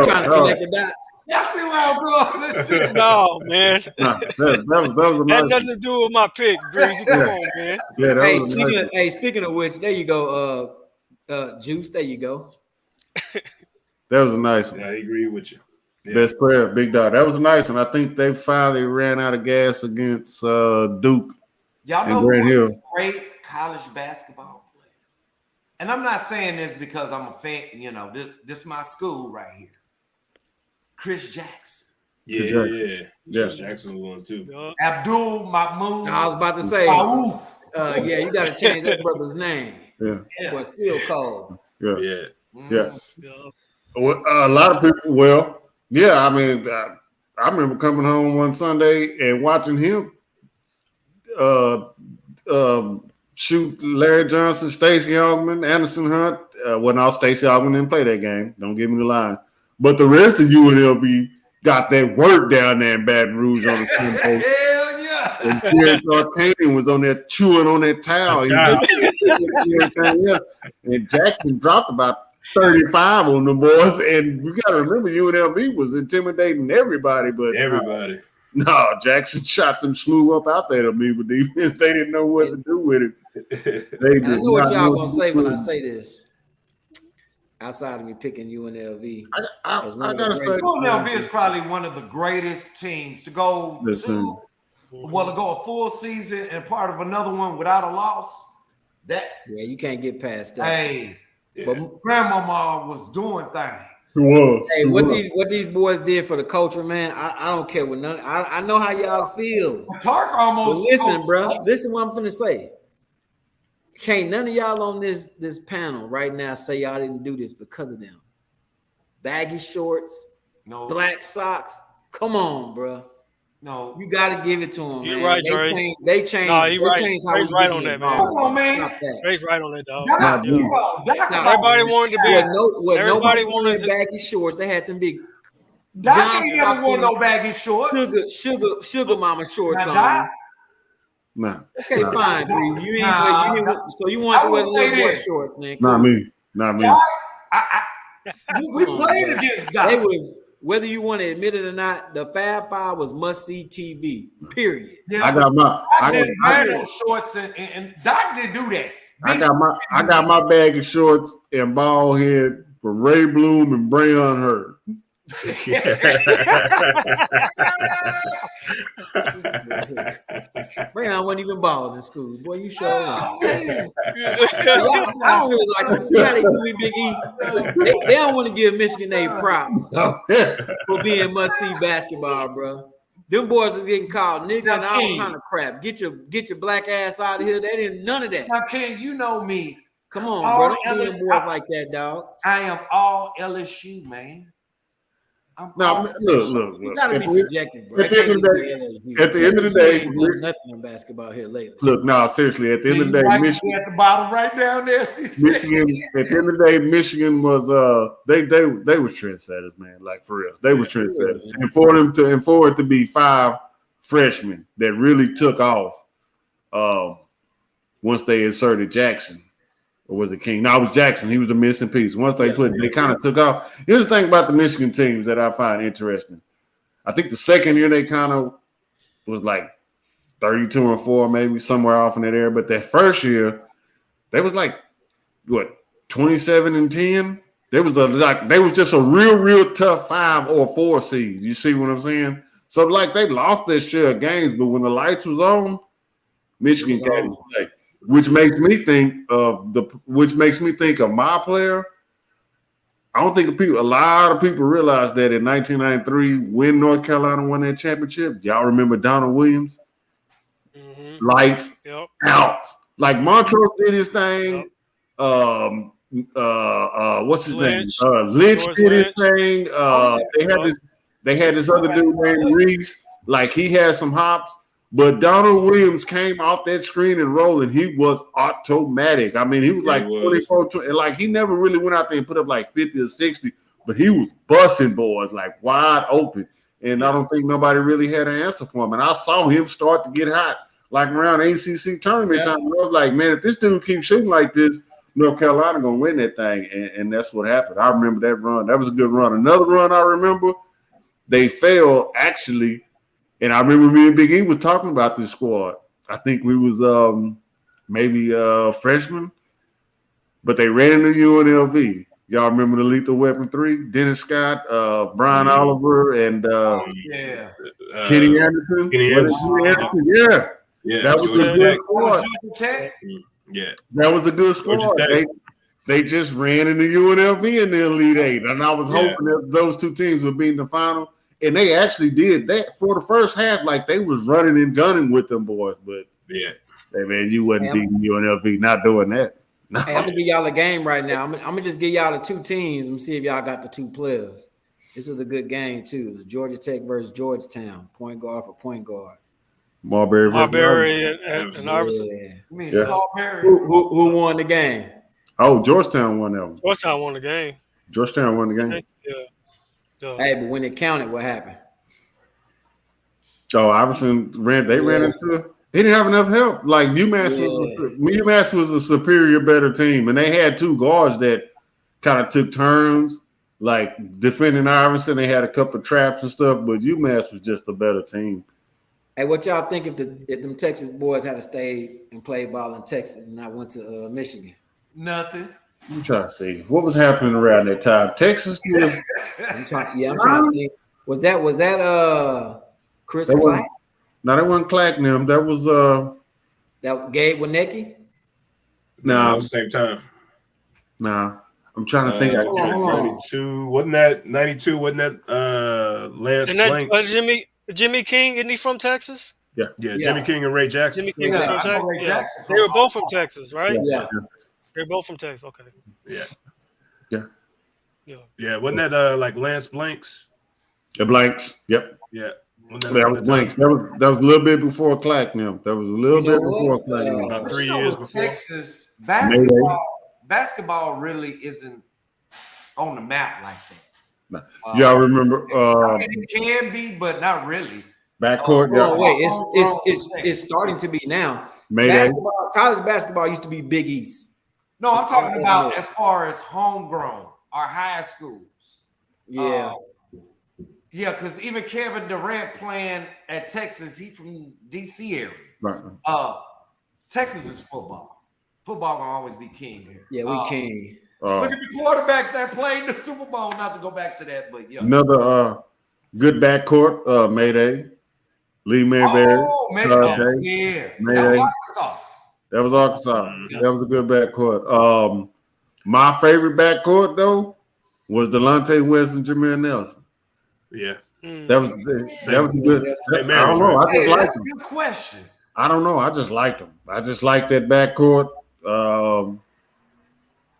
trying to connect the dots. Y'all see where I'm going? No, man. That was a Had nice. nothing to do with my pick, Breezy. Come on, man. Yeah, that Hey, was a nice. speaking of which, there you go. Juice, there you go. That was a nice one. I agree with you. Yeah. Best player, Big Dog. That was nice, and I think they finally ran out of gas against Duke Y'all and know Grant who's Hill. a great college basketball player. And I'm not saying this because I'm a fan, this is my school right here. Chris Jackson. Yeah. Jackson was too. Abdul Mahmoud. I was about to say, Rauf. yeah, you got to change that brother's name. Yeah. But still cold. Yeah. Yeah. Well, a lot of people. Well, yeah. I mean, I remember coming home one Sunday and watching him shoot Larry Johnson, Stacey Augmon, Anderson Hunt. Well, now Stacey Augmon didn't play that game. Don't give me the line. But the rest of UNLV got that work down there in Baton Rouge on the swim post. Hell yeah. And Terrence Arcanian was on there chewing on that towel. And Jackson dropped about 35 on the boys. And you got to remember, UNLV was intimidating everybody. But no, Jackson shot them smooth up out there to me with defense. They didn't know what to do with it. I know what y'all going to say when I say this. Outside of me picking UNLV. I got to say, UNLV is probably one of the greatest teams to go to go a full season and part of another one without a loss. Yeah, you can't get past that. Hey, but Grandmama was doing things. Hey, what these boys did for the culture, man. I don't care what none. I know how y'all feel. Tark almost. But listen, bro. Listen, what I'm finna say. Can't none of y'all on this panel right now say y'all didn't do this because of them. Baggy shorts, black socks. Come on, bro. No, you got to give it to them. You're man. right, Dre. They changed. No, he's right. He's right on that, man. Come on, man. He's right on that, dog. Everybody wanted to be. Everybody wanted baggy shorts. They had them big. Doc ain't never wore no baggy shorts. Sugar mama shorts on. Nah. Okay, fine, Breeze. You ain't so you want to wear little shorts, man? Not me. We played against guys. It was whether you want to admit it or not. The Fab Five was must see TV. Period. Yeah, I got my. I didn't wear those shorts, and Doc didn't do that. I got my bag of shorts and ball head for Ray Bloom and Brayon Hurd. Brayon wasn't even balling in school. Boy, you sure. I don't really like see how they do me, Big E. They don't want to give Michigan their props for being must-see basketball, bro. Them boys are getting called nigga and all kind of crap. Get your black ass out of here. They didn't none of that. Now, Ken, you know me. Come on, bro. Don't be them boys like that, dog. I am all LSU, man. Now, look. You gotta be subjective, bro. At the end of the day, ain't doing nothing in basketball here lately. Look, no, seriously. At the end of the day, Michigan at the bottom right down there. Michigan. At the end of the day, Michigan was they was trendsetters, man. Like for real, they were trendsetters. And for it to be 5 freshmen that really took off, once they inserted Jackson. Or was it King? No, it was Jackson. He was the missing piece. Once they they kind of took off. Here's the thing about the Michigan teams that I find interesting. I think the second year they kind of was like 32-4, maybe somewhere off in that area. But that first year, they was like 27-10. They was just a real tough 5 or 4 seed. You see what I'm saying? So like they lost their share of games, but when the lights was on, Michigan came to play. Which makes me think of my player. I don't think a lot of people realize that in 1993, when North Carolina won that championship, y'all remember Donald Williams? Mm-hmm. Lights out. Like Montrose did his thing. What's his name? Lynch did his thing. They had this other dude named Reese. Like he had some hops. But Donald Williams came off that screen and rolling. He was automatic. I mean, he was like 24, 20, like he never really went out there and put up like 50 or 60, but he was busting boys like wide open. And I don't think nobody really had an answer for him. And I saw him start to get hot like around ACC tournament time. I was like, man, if this dude keeps shooting like this, North Carolina gonna win that thing. And that's what happened. I remember that run. That was a good run. Another run I remember, they failed actually. And I remember me and Big E was talking about this squad. I think we was maybe freshmen, but they ran into UNLV. Y'all remember the Lethal Weapon 3? Dennis Scott, Brian Oliver, and Kenny Anderson. Kenny Anderson. Yeah. That was a good squad. Yeah. That was a good squad. They just ran into UNLV in the Elite Eight. And I was hoping that those two teams would be in the final. And they actually did that for the first half, like they was running and gunning with them boys. But hey man, you wasn't beating UNLV, not doing that. No. Hey, I'm gonna give y'all a game right now. I'm gonna just give y'all the 2 teams and see if y'all got the 2 players. This is a good game too. It's Georgia Tech versus Georgetown, point guard for point guard. Marbury and Iverson. Who won the game? Oh, Georgetown won that one. Georgetown won the game. Yeah. Hey, but when it counted, what happened? Oh, Iverson ran into it. He didn't have enough help. Like UMass was a superior, better team, and they had 2 guards that kind of took turns, like defending Iverson. They had a couple of traps and stuff, but UMass was just a better team. Hey, what y'all think if them Texas boys had to stay and play ball in Texas and not went to Michigan? Nothing. I'm trying to see what was happening around that time. Texas was. I'm trying to think. Was that Chris Clack? No, that wasn't Clack. Them. That was that Gabe Winecki. No, same time. Nah, I'm trying to think. 92 wasn't that 92? Wasn't that Lance Blanks? Jimmy King? Isn't he from Texas? Yeah. Jimmy King and Ray Jackson. Jimmy King was from Texas. They were both from Texas, right? Yeah. They're both from Texas. Okay. Yeah. Wasn't that like Lance Blanks? The Blanks. Yep. Yeah. That was Blanks. That was a little bit before Clack. Now that was a little bit before Clack. About 3 years before. Texas basketball really isn't on the map like that. Y'all remember? It can be, but not really. Backcourt. It's starting to be now. College basketball used to be Big East. No, I'm talking about as far as homegrown or high schools. Yeah. Because even Kevin Durant playing at Texas, he from DC area. Right. Texas is football. Football will always be king here. Yeah, we king. Look at the quarterbacks that played in the Super Bowl. Not to go back to that, but another good backcourt, Mayday. Lee Mayberry. Oh, Mayday. Mayday. That was Arkansas. That was a good backcourt. My favorite backcourt though was Delonte West and Jameer Nelson. Yeah, that was good. I don't know. I just liked them. Good question. I don't know. I just liked them. I just liked that backcourt.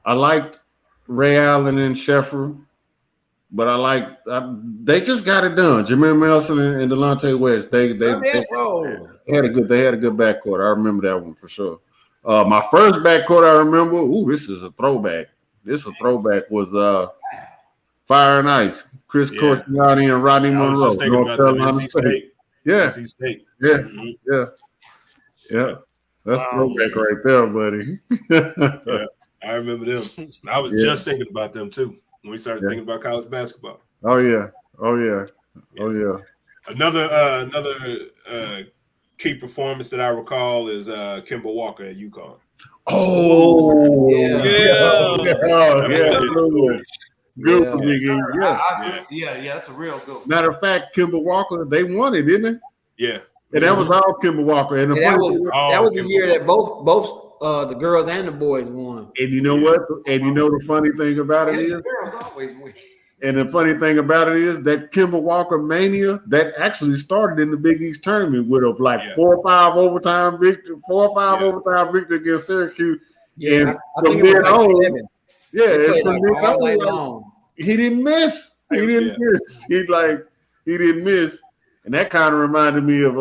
I liked Ray Allen and Sheffer. but they just got it done. Jameer Nelson and Delonte West. They had a good backcourt. I remember that one for sure. My first backcourt I remember. Ooh, this is a throwback. Was Fire and Ice. Chris Corsiani and Rodney Monroe. North Carolina State. Yeah. NC State. Yeah. Mm-hmm. Yeah. That's throwback right there, buddy. Yeah, I remember them. I was just thinking about them too when we started thinking about college basketball. Oh yeah. Another key performance that I recall is Kemba Walker at UConn. Oh yeah. Good for me. Yeah, that's a real good one. Matter of fact, Kemba Walker, they won it, didn't they? Yeah. And that was all Kemba Walker. And that was the year that both the girls and the boys won. And you know what? And you know the funny thing about it is? The girls always win. And the funny thing about it is that Kemba Walker mania that actually started in the Big East tournament with a 4 or 5 overtime victory against Syracuse. Yeah, and I think it was 7. Yeah, and from all night long. He didn't miss. He didn't miss. And that kind of reminded me of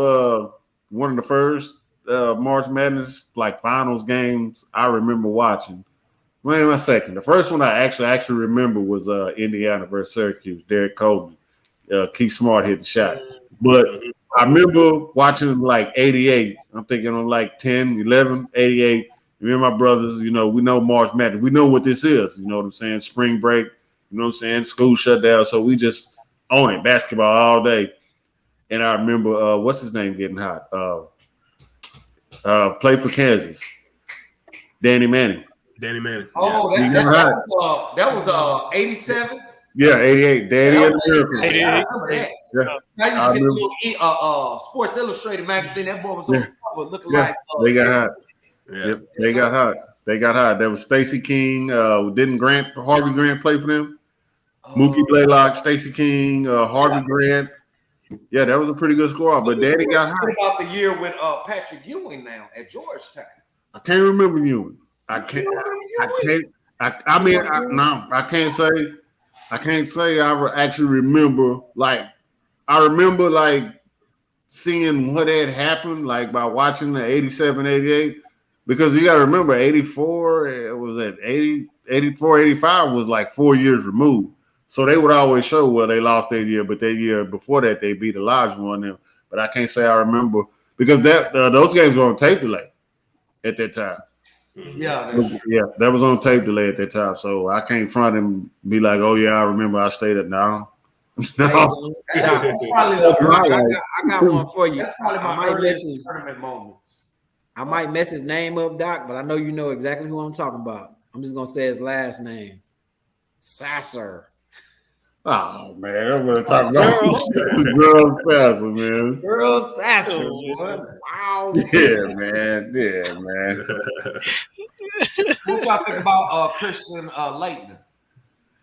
one of the first March Madness finals games I remember watching. Wait a second. The first one I actually remember was Indiana versus Syracuse. Derek Coleman, Keith Smart hit the shot. But I remember watching 88. I'm thinking on 10, 11, 88. Me and my brothers, we know March Madness. We know what this is. You know what I'm saying? Spring break. You know what I'm saying? School shut down. So we just own it. Basketball all day. And I remember, what's his name getting hot? Played for Kansas. Danny Manning. Oh, that was 87? Yeah, 88. Danny and the Miracle. 88. I remember that. Sports Illustrated magazine. That boy was on the cover looking like. They got hot. Yep, they got hot. There was Stacey King. Didn't Harvey Grant play for them? Mookie Blaylock, Stacey King, Harvey Grant. Yeah, that was a pretty good squad. But Daddy got hot. What about the year with Patrick Ewing now at Georgetown? I can't remember Ewing. I can't say I actually remember. I remember seeing what had happened by watching the 87, 88. Because you got to remember, 84, it was at 80, 84, 85 was 4 years removed. So they would always show, they lost that year, but that year before that, they beat Elijah on them. But I can't say I remember because those games were on tape delay at that time. Yeah. That was on tape delay at that time. So I can't front and be like, oh, yeah, I remember I stayed at now. No. I got one for you. That's probably my earliest tournament moments. I might mess his name up, Doc, but I know you know exactly who I'm talking about. I'm just going to say his last name. Sasser. Oh, man. I'm going to talk about Girl Sasser, man. Girl Sasser. Wow. Yeah, man. What y'all think about Christian Laettner?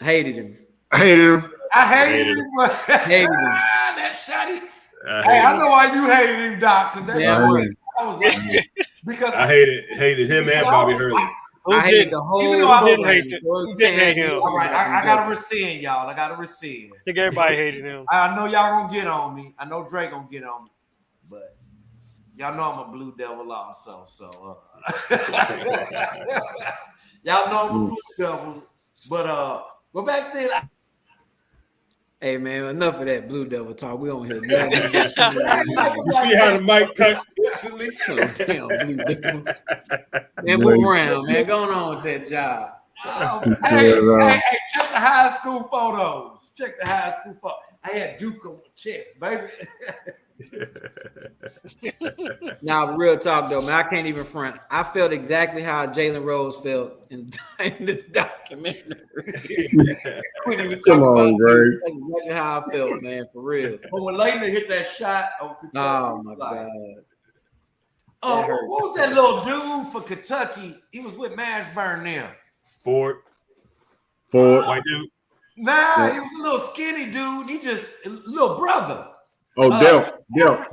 Hated him. I hated him. Hated him. That shotty. Hey, I know why you hated him, Doc, because that's because I hated him and Bobby Hurley. I hated the whole. Who didn't hate him? All right, I got to rescind, y'all. I think everybody hated him. I know y'all gonna get on me. I know Drake gonna get on me, but y'all know I'm a Blue Devil also. So y'all know I'm a Blue Devil, but back then. Hey man, enough of that Blue Devil talk. We don't hear nothing. You see how the mic cut instantly? Damn, Blue Devil. Man, move around, man. Going on with that job. Hey, check the high school photos. I had Duke on the chest, baby. Now, real talk though, man. I can't even front. I felt exactly how Jalen Rose felt in the documentary. We didn't even talk about it. That's exactly how I felt, man, for real. But when Laettner hit that shot, oh my god. Oh, what was that little dude for Kentucky? He was with Mashburn now. Ford. White dude. Nah, he was a little skinny dude. He just a little brother. Oh, Dell. Yeah,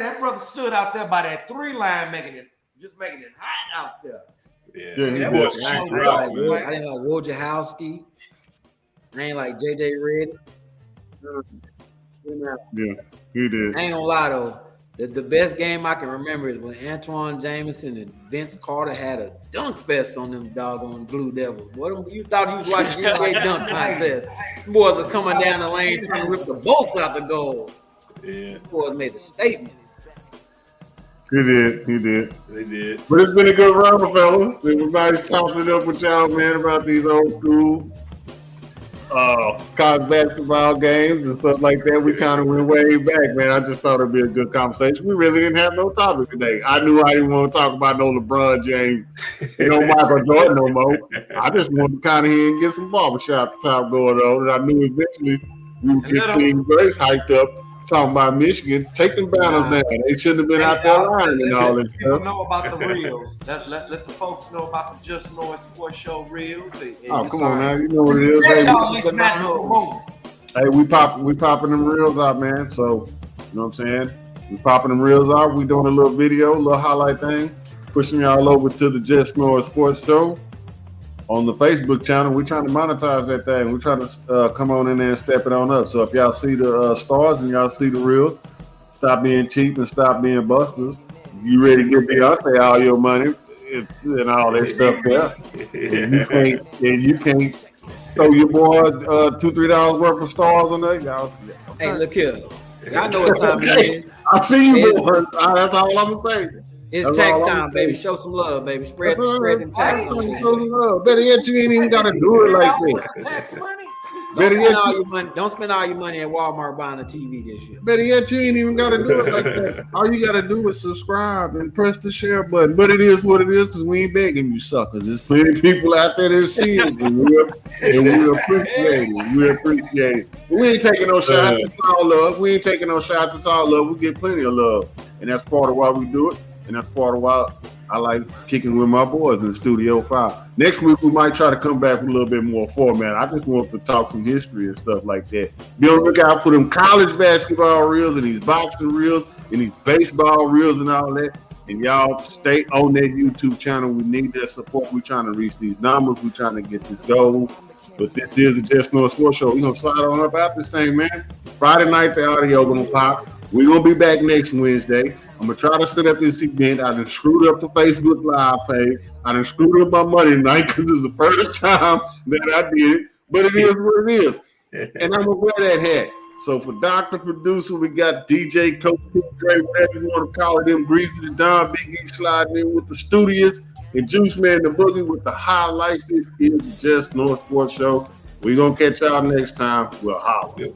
that brother stood out there by that 3 line making it hot out there. Yeah, that was cheap rock, man. I didn't like Wojciechowski. I ain't like JJ Redick. Yeah, he did. I ain't gonna lie though. The best game I can remember is when Antoine Jameson and Vince Carter had a dunk fest on them doggone Blue Devils. What you thought you was watching NBA dunk contest? Them boys are coming down the lane trying to rip the bolts out the goal. Yeah, Them boys made a statement. He did. they did. But it's been a good run, fellas. It was nice talking it up with y'all, man, about these old school college basketball games and stuff like that. We kind of went way back, man. I just thought it'd be a good conversation. We really didn't have no topic today. I knew I didn't want to talk about no LeBron James, Michael Jordan no more. I just wanted to kind of hear and get some barbershop talk going on. And I knew eventually we would get Team Grace hyped up talking about Michigan. Take them banners down. They shouldn't have been out there lying and all that People stuff. know about the reels. Let the folks know about the Just Know It Sports Show reels. Oh, come on now. You know what it is. Hey, we popping them reels out, man. So, you know what I'm saying? We popping them reels out. We doing a little video, a little highlight thing, pushing y'all over to the Just Know It Sports Show on the Facebook channel. We're trying to monetize that thing. We're trying to come on in there and step it on up. So if y'all see the stars and y'all see the reels, stop being cheap and stop being busters. You ready to give Beyonce all your money and all that stuff there. And you can't throw your boy $2-3 worth of stars on there, y'all. Hey, look here. Y'all know what time it is. I see you, boy. That's all I'm gonna say. It's tax time, baby. Show some love, baby. Spread them taxes. Show some love. Better yet, you ain't even gotta do it like that. Tax money. Don't spend all your money at Walmart buying a TV this year. Better yet, you ain't even gotta do it like that. All you gotta do is subscribe and press the share button. But it is what it is, because we ain't begging you suckers. There's plenty of people out there that see it, and we appreciate it. We appreciate it. But we ain't taking no shots. It's all love. We ain't taking no shots. It's all love. We get plenty of love, and that's part of why we do it. And that's part of why I like kicking with my boys in Studio 5. Next week, we might try to come back with a little bit more format. I just want to talk some history and stuff like that. Be on the lookout for them college basketball reels and these boxing reels and these baseball reels and all that. And y'all stay on that YouTube channel. We need that support. We're trying to reach these numbers. We're trying to get this goal. But this is the Just Know It Sports Show. We're going to slide on up out this thing, man. Friday night, the audio going to pop. We're going to be back next Wednesday. I'm going to try to set up this event. I done screwed up the Facebook Live page. I done screwed up my money tonight because it's the first time that I did it. But it is what it is. And I'm going to wear that hat. So for Dr. Producer, we got DJ, Coach, Dre, whatever you want to call it, them Greasy the Don, Big E sliding in with the studios, and Juice Man the Boogie with the highlights. This is the Just Know It Sports Show. We're going to catch y'all next time. We'll holler.